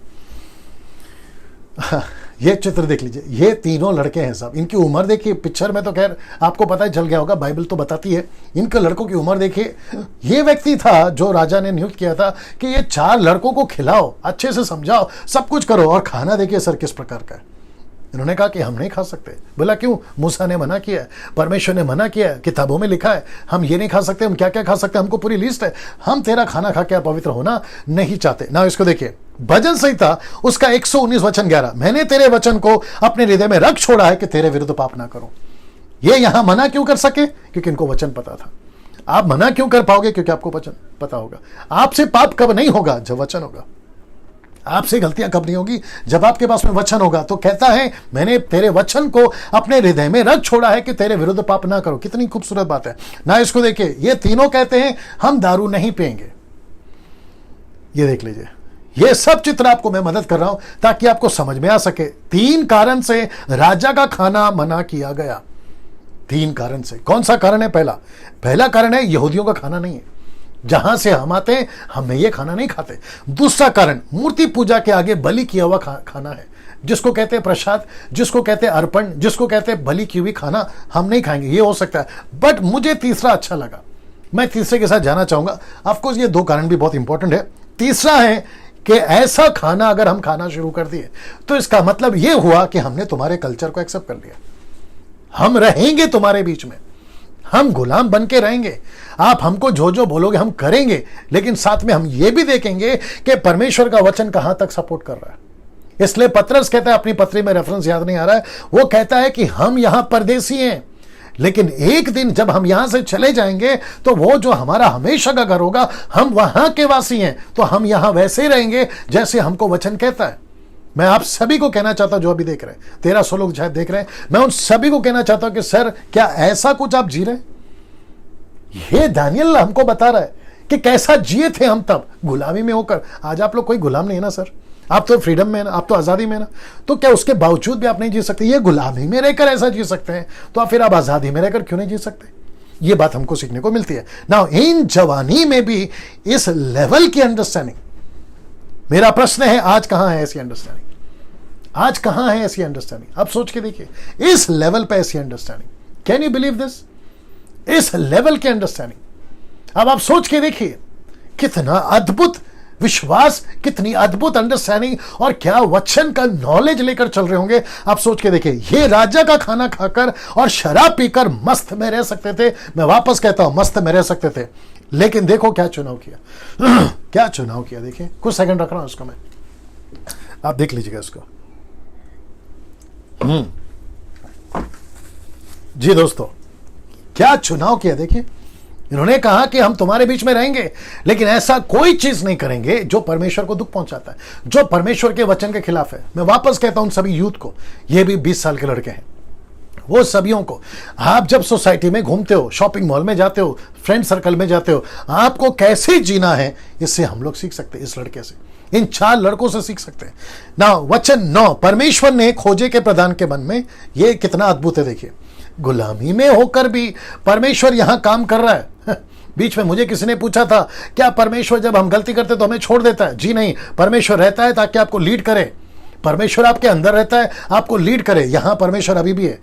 ये चित्र देख लीजिए। ये तीनों लड़के हैं साहब। इनकी उम्र देखिए, पिक्चर में तो खैर आपको पता ही चल गया होगा, बाइबल तो बताती है। इनके लड़कों की उम्र देखिए। ये व्यक्ति था जो राजा ने नियुक्त किया था कि ये 4 लड़कों को खिलाओ, अच्छे से समझाओ, सब कुछ करो। और खाना देखिए सर किस प्रकार का है। इन्होंने कहा कि हम नहीं खा सकते। बोला क्यों? मूसा ने मना किया है, परमेश्वर ने मना किया है, किताबों में लिखा है हम ये नहीं खा सकते। हम क्या क्या खा सकते हैं, हमको पूरी लिस्ट है। हम तेरा खाना खा के अपवित्र होना नहीं चाहते। ना इसको देखिए, भजन संहिता उसका 119 वचन 11, मैंने तेरे वचन को अपने हृदय में रख छोड़ा है कि तेरे विरुद्ध पाप ना करूं। ये यहां मना क्यों कर सके? क्योंकि इनको वचन पता था। आप मना क्यों कर पाओगे? क्योंकि आपको वचन पता होगा। आपसे पाप कब नहीं होगा? जब वचन होगा। आपसे गलतियां कब नहीं होगी? जब आपके पास में वचन होगा। तो कहता है मैंने तेरे वचन को अपने हृदय में रख छोड़ा है कि तेरे विरुद्ध पाप ना करो। कितनी खूबसूरत बात है ना। इसको देखिए, ये तीनों कहते हैं हम दारू नहीं पिएंगे। ये देख लीजिए, ये सब चित्र आपको मैं मदद कर रहा हूं ताकि आपको समझ में आ सके। 3 कारण से राजा का खाना मना किया गया। 3 कारण से। कौन सा कारण है? पहला कारण है यहूदियों का खाना नहीं है। जहां से हम आते हैं हम ये खाना नहीं खाते। दूसरा कारण मूर्ति पूजा के आगे बलि किया हुआ खाना है, जिसको कहते हैं प्रसाद, जिसको कहते हैं अर्पण, जिसको कहते हैं बलि की हुई खाना हम नहीं खाएंगे। ये हो सकता है, बट मुझे तीसरा अच्छा लगा। मैं तीसरे के साथ जाना चाहूंगा। ऑफकोर्स ये 2 कारण भी बहुत इंपॉर्टेंट है। तीसरा है कि ऐसा खाना अगर हम खाना शुरू कर दिए तो इसका मतलब यह हुआ कि हमने तुम्हारे कल्चर को एक्सेप्ट कर लिया। हम रहेंगे तुम्हारे बीच में, हम गुलाम बन के रहेंगे। आप हमको जो जो बोलोगे हम करेंगे, लेकिन साथ में हम ये भी देखेंगे कि परमेश्वर का वचन कहां तक सपोर्ट कर रहा है। इसलिए पतरस कहता है, अपनी पत्री में रेफरेंस याद नहीं आ रहा है, वो कहता है कि हम यहां परदेसी हैं, लेकिन एक दिन जब हम यहां से चले जाएंगे तो वो जो हमारा हमेशा का घर होगा, हम वहां के वासी हैं। तो हम यहां वैसे ही रहेंगे जैसे हमको वचन कहता है। मैं आप सभी को कहना चाहता हूं, जो अभी देख रहे हैं, 1300 लोग शायद देख रहे हैं, मैं उन सभी को कहना चाहता हूं कि सर क्या ऐसा कुछ आप जी रहे हैं? ये दानियल हमको बता रहा है कि कैसा जिए थे हम तब गुलामी में होकर। आज आप लोग कोई गुलाम नहीं है ना सर, आप तो फ्रीडम में ना, आप तो आजादी में ना। तो क्या उसके बावजूद भी आप नहीं जी सकते? ये गुलामी में रहकर ऐसा जी सकते हैं, तो फिर आप आजादी में रहकर क्यों नहीं जी सकते? ये बात हमको सीखने को मिलती है ना। इन जवानी में भी इस लेवल की अंडरस्टैंडिंग, मेरा प्रश्न है आज कहां है ऐसी अंडरस्टैंडिंग? आज कहां है ऐसी अंडरस्टैंडिंग? आप सोच के देखिए, इस लेवल पे ऐसी understanding. Can you believe this? इस लेवल की अंडरस्टैंडिंग। अब आप सोच के देखिए, कितना अद्भुत विश्वास, कितनी अद्भुत अंडरस्टैंडिंग, और क्या वचन का नॉलेज लेकर चल रहे होंगे। आप सोच के देखिए, ये राजा का खाना खाकर और शराब पीकर मस्त में रह सकते थे। मैं वापस कहता हूं, मस्त में रह सकते थे, लेकिन देखो क्या चुनाव किया। क्या चुनाव किया देखिए। कुछ सेकंड रख रहा हूं उसको मैं, आप देख लीजिएगा इसको। जी दोस्तों, क्या चुनाव किया देखिए। इन्होंने कहा कि हम तुम्हारे बीच में रहेंगे, लेकिन ऐसा कोई चीज नहीं करेंगे जो परमेश्वर को दुख पहुंचाता है, जो परमेश्वर के वचन के खिलाफ है। मैं वापस कहता हूं सभी यूथ को, ये भी 20 साल के लड़के हैं, वो सभियों को। आप जब सोसाइटी में घूमते हो, शॉपिंग मॉल में जाते हो, फ्रेंड सर्कल में जाते हो, आपको कैसे जीना है इससे हम लोग सीख सकते हैं। इस लड़के से, इन 4 लड़कों से सीख सकते हैं ना। वचन 9, परमेश्वर ने खोजे के प्रधान के मन में, ये कितना अद्भुत है। देखिए, गुलामी में होकर भी परमेश्वर यहां काम कर रहा है। बीच में मुझे किसी ने पूछा था, क्या परमेश्वर जब हम गलती करते तो हमें छोड़ देता है? जी नहीं, परमेश्वर रहता है ताकि आपको लीड करे। परमेश्वर आपके अंदर रहता है, आपको लीड करे। यहां परमेश्वर अभी भी है।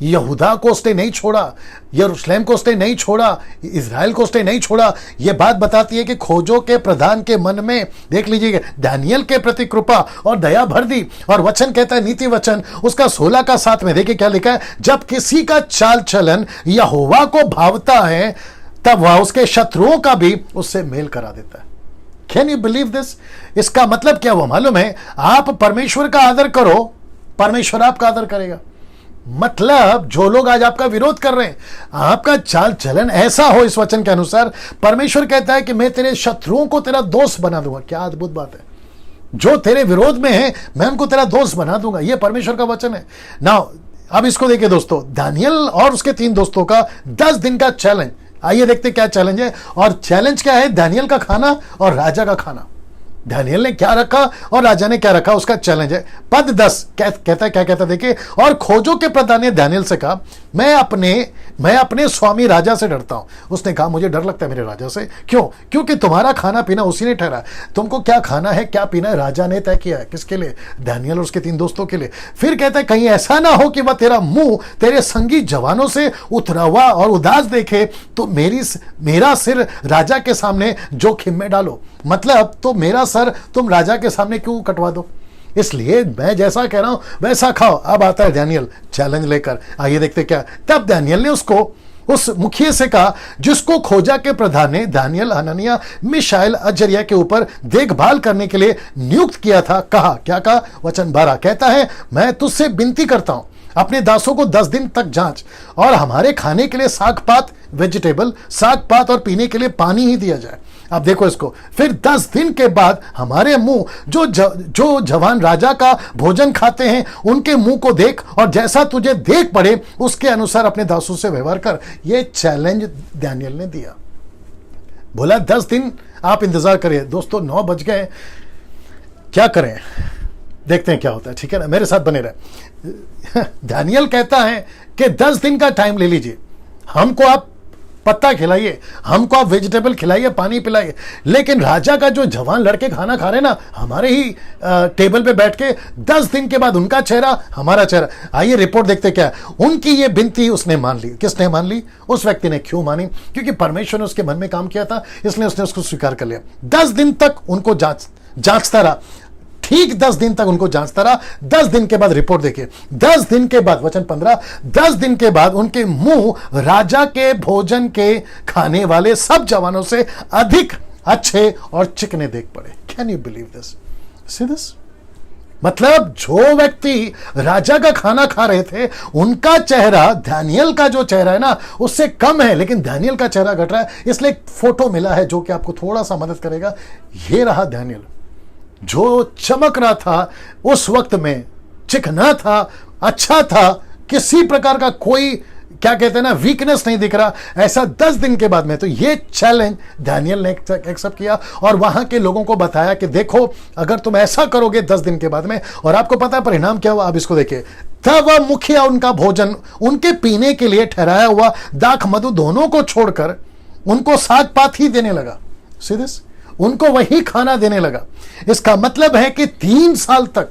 यहूदा को उसने नहीं छोड़ा, यरूशलेम को उसने नहीं छोड़ा, इज़राइल को उसने नहीं छोड़ा। यह बात बताती है कि खोजों के प्रधान के मन में, देख लीजिएगा, दानियल के प्रति कृपा और दया भर दी। और वचन कहता है, नीति वचन उसका 16 का 7 में देखिए क्या लिखा है, जब किसी का चाल चलन यहोवा को भावता है तब वह उसके शत्रुओं का भी उससे मेल करा देता है। Can you believe this? इसका मतलब क्या हुआ मालूम है? आप परमेश्वर का आदर करो, परमेश्वर आपका आदर करेगा। मतलब जो लोग आज आपका विरोध कर रहे हैं, आपका चाल चलन ऐसा हो इस वचन के अनुसार, परमेश्वर कहता है कि मैं तेरे शत्रुओं को तेरा दोस्त बना दूंगा। क्या अद्भुत बात है! जो तेरे विरोध में है मैं उनको तेरा दोस्त बना दूंगा। यह परमेश्वर का वचन है ना। अब इसको देखिए दोस्तों, दानियल और उसके 3 दोस्तों का 10 दिन का चैलेंज। आइए देखते क्या चैलेंज है। और चैलेंज क्या है? दानियल का खाना और राजा का खाना। दानियल ने क्या रखा और राजा ने क्या रखा, उसका चैलेंज है। पद 10 कहता है, क्या कहता है देखिए, और खोजों के प्रधान ने दानियल से कहा, मैं अपने स्वामी राजा से डरता हूं। उसने कहा, मुझे डर लगता है मेरे राजा से। क्यों? क्योंकि तुम्हारा खाना पीना उसी ने ठहरा। तुमको क्या खाना है क्या पीना है राजा ने तय किया है। किसके लिए? दानियल और उसके 3 दोस्तों के लिए। फिर कहता है, कहीं ऐसा ना हो कि वह तेरा मुंह तेरे संगी जवानों से उतरा हुआ और उदास देखे तो मेरा सिर राजा के सामने जोखिम में डालो। मतलब तो मेरा सर तुम राजा के सामने क्यों कटवा दो? इसलिए मैं जैसा कह रहा हूं वैसा खाओ। अब आता है दानियल चैलेंज लेकर। आइए देखते क्या। तब दानियल ने उस मुखिए से कहा जिसको खोजा के प्रधान ने दानियल, हनन्याह, मिशाएल, अजर्या के ऊपर देखभाल करने के लिए नियुक्त किया था, कहा। क्या कहा? वचन 12 कहता है, मैं तुझसे विनती करता हूं, अपने दासों को 10 दिन तक जांच और हमारे खाने के लिए साग पात, वेजिटेबल, साग पात और पीने के लिए पानी ही दिया जाए। अब देखो इसको, फिर 10 दिन के बाद हमारे मुंह जो जवान राजा का भोजन खाते हैं उनके मुंह को देख और जैसा तुझे देख पड़े उसके अनुसार अपने दासों से व्यवहार कर। यह चैलेंज दानियल ने दिया। बोला 10 दिन आप इंतजार करिए। दोस्तों 9 बज गए, क्या करें? देखते हैं क्या होता है। ठीक है ना, मेरे साथ बने रहे। दानियल कहता है कि 10 दिन का टाइम ले लीजिए, हमको आप पत्ता खिलाइए, हमको आप वेजिटेबल खिलाइए, पानी पिलाइए, लेकिन राजा का जो जवान लड़के खाना खा रहे ना हमारे ही टेबल पे बैठ के, 10 दिन के बाद उनका चेहरा हमारा चेहरा। आइए रिपोर्ट देखते क्या है। उनकी ये विनती उसने मान ली। किसने मान ली? उस व्यक्ति ने। क्यों मानी? क्योंकि परमेश्वर ने उसके मन में काम किया था, इसलिए उसने उसको स्वीकार कर लिया। 10 दिन तक उनको जांचता रहा। ठीक 10 दिन तक उनको जांचता रहा। 10 दिन के बाद रिपोर्ट देखिए। 10 दिन के बाद, वचन 15, 10 दिन के बाद उनके मुंह राजा के भोजन के खाने वाले सब जवानों से अधिक अच्छे और चिकने देख पड़े। Can you believe this? See this? मतलब जो व्यक्ति राजा का खाना खा रहे थे उनका चेहरा दानियल का जो चेहरा है ना उससे कम है, लेकिन दानियल का चेहरा घट रहा है। इसलिए एक फोटो मिला है जो कि आपको थोड़ा सा मदद करेगा। ये रहा दानियल, जो चमक रहा था उस वक्त में, चिकना था, अच्छा था, किसी प्रकार का कोई, क्या कहते हैं ना, वीकनेस नहीं दिख रहा। ऐसा 10 दिन के बाद में। तो ये चैलेंज दानियल ने एक्सेप्ट किया और वहां के लोगों को बताया कि देखो अगर तुम ऐसा करोगे 10 दिन के बाद में, और आपको पता है परिणाम क्या हुआ। आप इसको देखिए। तब वह मुखिया उनका भोजन, उनके पीने के लिए ठहराया हुआ दाख मधु दोनों को छोड़कर उनको साग पात ही देने लगा। सीधे उनको वही खाना देने लगा। इसका मतलब है कि 3 साल तक,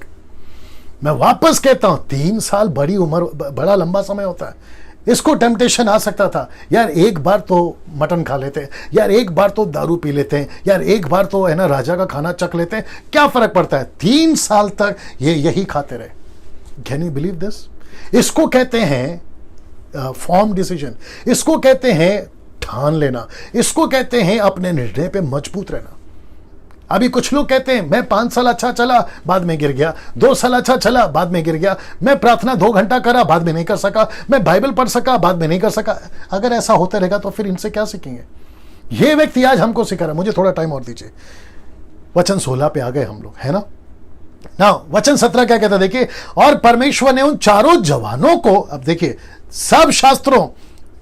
मैं वापस कहता हूं 3 साल बड़ी उम्र, बड़ा लंबा समय होता है। इसको टेम्पटेशन आ सकता था, यार एक बार तो मटन खा लेते हैं, यार एक बार तो दारू पी लेते हैं, यार एक बार तो है ना राजा का खाना चख लेते हैं, क्या फर्क पड़ता है। 3 साल तक ये यही खाते रहे। Can you believe this? इसको कहते हैं फॉर्म डिसीजन, इसको कहते हैं ठान लेना, इसको कहते हैं अपने निर्णय पे मजबूत रहना। अभी कुछ लोग कहते हैं मैं 5 साल अच्छा चला बाद में गिर गया, 2 साल अच्छा चला बाद में गिर गया, मैं प्रार्थना 2 घंटा करा बाद में नहीं कर सका, मैं बाइबल पढ़ सका बाद में नहीं कर सका। अगर ऐसा होता रहेगा तो फिर इनसे क्या सीखेंगे? ये व्यक्ति आज हमको सिखा रहा है। मुझे थोड़ा टाइम और दीजिए। वचन 16 पे आ गए हम लोग, है ना। ना वचन 17 क्या कहता है देखिए, और परमेश्वर ने उन चारों जवानों को, अब देखिए सब शास्त्रों,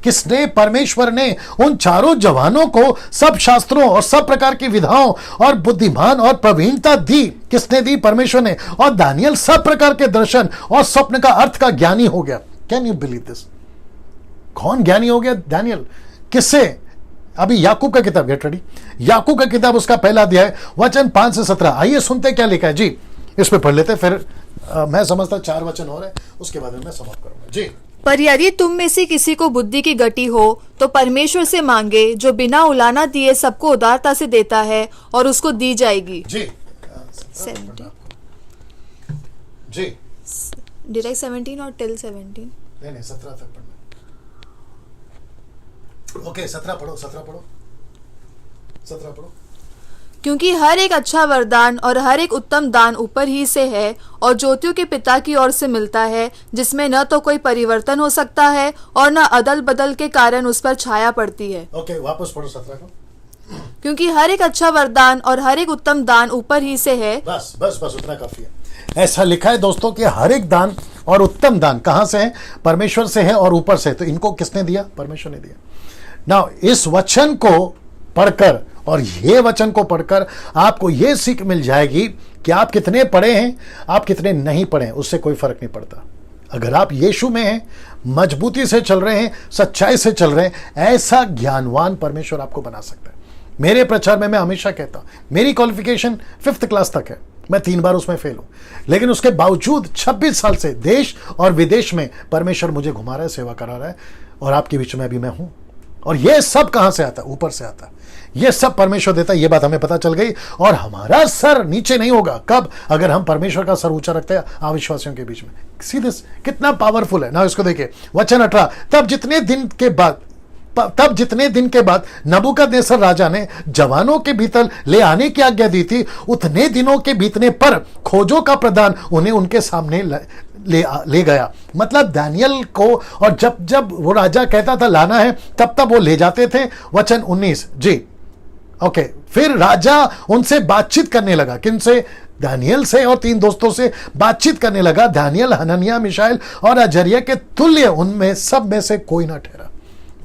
किसने, परमेश्वर ने उन चारों जवानों को सब शास्त्रों और सब प्रकार की विधाओं और बुद्धिमान और प्रवीणता दी। किसने दी? परमेश्वर ने। और दानियल सब प्रकार के दर्शन और स्वप्न का अर्थ का ज्ञानी हो गया। Can you believe this? कौन ज्ञानी हो गया? दानियल। किससे? अभी याकूब का किताब, गेट रेडी, याकूब का किताब उसका पहला अध्याय वचन 5 से 17। आइए सुनते क्या लिखा है जी, इस पे पढ़ लेते, फिर मैं समझता 4 वचन और है, उसके बाद में मैं समाप्त करूंगा जी।
पर यदि तुम में से किसी को बुद्धि की गति हो तो परमेश्वर से मांगे, जो बिना उलाना दिए सबको उदारता से देता है, और उसको दी जाएगी।
जी
70
जी,
डायरेक्ट 17 और टिल 17?
नहीं 17 तक पढ़ना। ओके 17 पढ़ो, 17 पढ़ो, 17 पढ़ो।
क्योंकि हर एक अच्छा वरदान और हर एक उत्तम दान ऊपर ही से है और ज्योतियों के पिता की ओर से मिलता है, जिसमें न तो कोई परिवर्तन हो सकता है और न अदल बदल के कारण उस पर छाया पड़ती है।
ओके वापस पढ़ो 17 को।
क्योंकि हर एक अच्छा वरदान और हर एक उत्तम दान ऊपर ही से है।
बस बस बस उतना काफी है। ऐसा लिखा है दोस्तों कि हर एक दान और उत्तम दान कहां से है? परमेश्वर से है और ऊपर से। तो इनको किसने दिया? परमेश्वर ने दिया। नाउ इस वचन को पढ़कर और ये वचन को पढ़कर आपको ये सीख मिल जाएगी कि आप कितने पढ़े हैं, आप कितने नहीं पढ़े हैं, उससे कोई फर्क नहीं पड़ता। अगर आप यीशु में हैं, मजबूती से चल रहे हैं, सच्चाई से चल रहे हैं, ऐसा ज्ञानवान परमेश्वर आपको बना सकता है। मेरे प्रचार में मैं हमेशा कहता हूं, मेरी क्वालिफिकेशन 5th क्लास तक है, मैं 3 बार उसमें फेल हूं, लेकिन उसके बावजूद 26 साल से देश और विदेश में परमेश्वर मुझे घुमा रहा है, सेवा करा रहा है, और आपके बीच में अभी मैं हूं। और ये सब कहां से आता है? ऊपर से आता है। ये सब परमेश्वर देता है, ये बात हमें पता चल गई। और हमारा सर नीचे नहीं होगा। कब? अगर हम परमेश्वर का सर ऊंचा रखते हैं अविश्वासियों के बीच में। सीधे कितना पावरफुल है ना। इसको देखिए वचन 18, तब जितने दिन के बाद नबूकदनेस्सर राजा ने जवानों के भीतर ले आने की आज्ञा दी थी, उतने दिनों के बीतने पर खोजों का प्रदान उन्हें उनके सामने ले गया। मतलब दानियल को, और जब वो राजा कहता था लाना है, तब वो ले जाते थे। वचन 19 जी। ओके, फिर राजा उनसे बातचीत करने लगा। किनसे? दानियल से और 3 दोस्तों से बातचीत करने लगा। दानियल, हनन्याह, मिशाएल और अजर्या के तुल्य उनमें सब में से कोई ना ठहरा।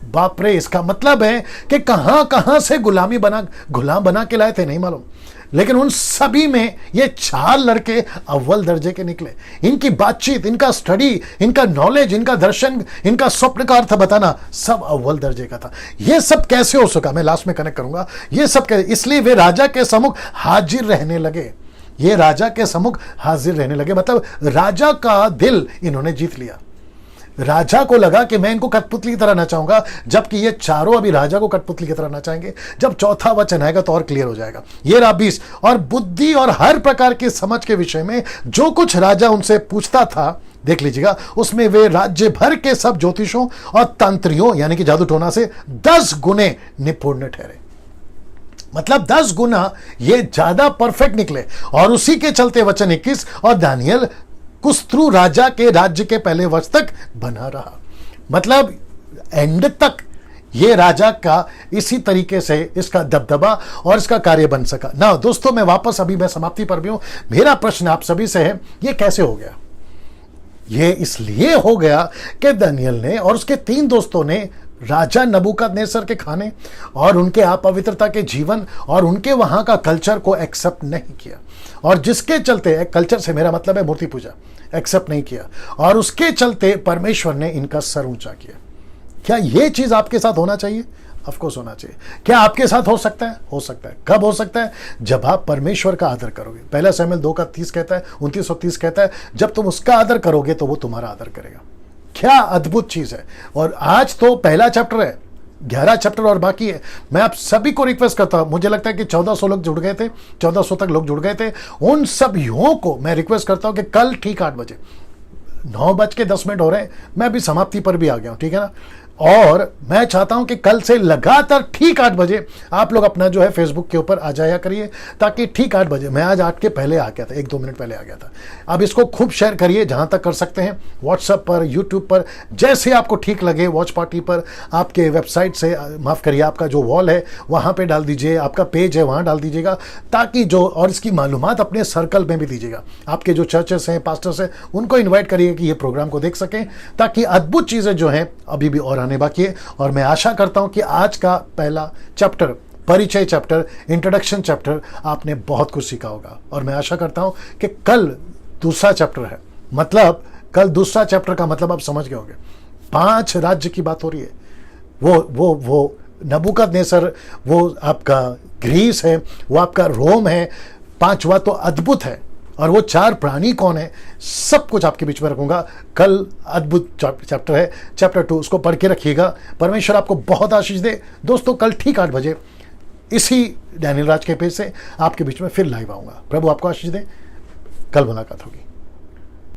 बाप रे, इसका मतलब है कि कहां से गुलाम बना के लाए थे नहीं मालूम, लेकिन उन सभी में ये 4 लड़के अव्वल दर्जे के निकले। इनकी बातचीत, इनका स्टडी, इनका नॉलेज, इनका दर्शन, इनका स्वप्न का अर्थ बताना सब अव्वल दर्जे का था। ये सब कैसे हो सका? मैं लास्ट में कनेक्ट करूंगा। ये सब कैसे? इसलिए वे राजा के सम्मुख हाजिर रहने लगे। ये राजा के सम्मुख हाजिर रहने लगे, मतलब राजा का दिल इन्होंने जीत लिया। राजा को लगा कि मैं इनको कठपुतली की तरह नचाऊंगा, जबकि ये चारों अभी राजा को कठपुतली की तरह नचाएंगे। जब 4था वचन आएगा तो और क्लियर हो जाएगा। ये रहा 20, और बुद्धि और हर प्रकार की समझ के विषय में जो कुछ राजा उनसे पूछता था, देख लीजिएगा, उसमें वे राज्य भर के सब ज्योतिषों और तंत्रियों यानी कि जादू टोना से 10 गुने निपुण ठहरे। मतलब 10 गुना ये ज्यादा परफेक्ट निकले। और उसी के चलते वचन 21, और दानियल कुस्त्रु राजा के राज्य के पहले वर्ष तक बना रहा। मतलब एंड तक ये राजा का इसी तरीके से इसका दबदबा और इसका कार्य बन सका ना। दोस्तों, मैं वापस अभी मैं समाप्ति पर भी हूं। मेरा प्रश्न आप सभी से है, ये कैसे हो गया? ये इसलिए हो गया कि दानियल ने और उसके 3 दोस्तों ने राजा नबूकदनेस्सर के खाने और उनके अपवित्रता के जीवन और उनके वहां का कल्चर को एक्सेप्ट नहीं किया। और जिसके चलते, कल्चर से मेरा मतलब है मूर्ति पूजा, एक्सेप्ट नहीं किया, और उसके चलते परमेश्वर ने इनका सर ऊंचा किया। क्या यह चीज आपके साथ होना चाहिए? ऑफ कोर्स होना चाहिए। क्या आपके साथ हो सकता है? हो सकता है। कब हो सकता है? जब आप परमेश्वर का आदर करोगे। पहला शमूएल 2:30 कहता है, 29 और 30 कहता है, जब तुम उसका आदर करोगे तो वो तुम्हारा आदर करेगा। क्या अद्भुत चीज है। और आज तो पहला चैप्टर है, 11 चैप्टर और बाकी है। मैं आप सभी को रिक्वेस्ट करता हूं, मुझे लगता है कि 1400 लोग जुड़ गए थे, 1400 तक लोग जुड़ गए थे। उन सभी को मैं रिक्वेस्ट करता हूं कि कल ठीक 8 बजे, 9:10 हो रहे हैं, मैं अभी समाप्ति पर भी आ गया हूं, ठीक है ना। और मैं चाहता हूं कि कल से लगातार ठीक 8 बजे आप लोग अपना जो है फेसबुक के ऊपर आ जाया करिए, ताकि ठीक 8 बजे, मैं आज 8 के पहले आ गया था, 1-2 मिनट पहले आ गया था। अब इसको खूब शेयर करिए जहां तक कर सकते हैं, व्हाट्सएप पर, यूट्यूब पर, जैसे आपको ठीक लगे, वॉच पार्टी पर, आपके वेबसाइट से, माफ करिए आपका जो वॉल है वहां पे डाल दीजिए, आपका पेज है वहां डाल दीजिएगा, ताकि जो, और इसकी मालूमात अपने सर्कल में भी दीजिएगा, आपके जो चर्चेस हैं, पास्टर्स हैं, उनको इन्वाइट करिए कि ये प्रोग्राम को देख सकें, ताकि अद्भुत चीजें जो हैं अभी भी और आने बाकी है। और मैं आशा करता हूं कि आज का पहला चैप्टर, परिचय चैप्टर, इंट्रोडक्शन चैप्टर, आपने बहुत कुछ सीखा होगा। और मैं आशा करता हूं कि कल दूसरा चैप्टर है, मतलब कल दूसरा चैप्टर का मतलब आप समझ गए होंगे। 5 राज्य की बात हो रही है। वो नबूकदनेस्सर, वो आपका ग्रीस है, वो आपका रोम है, 5वां तो अद्भुत है, और वो 4 प्राणी कौन है, सब कुछ आपके बीच में रखूंगा। कल अद्भुत चैप्टर है, चैप्टर 2, उसको पढ़ के रखिएगा। परमेश्वर आपको बहुत आशीष दे। दोस्तों, कल ठीक 8 बजे इसी डैनियल राज के पेज से आपके बीच में फिर लाइव आऊंगा। प्रभु आपको आशीष दे। कल मुलाकात होगी।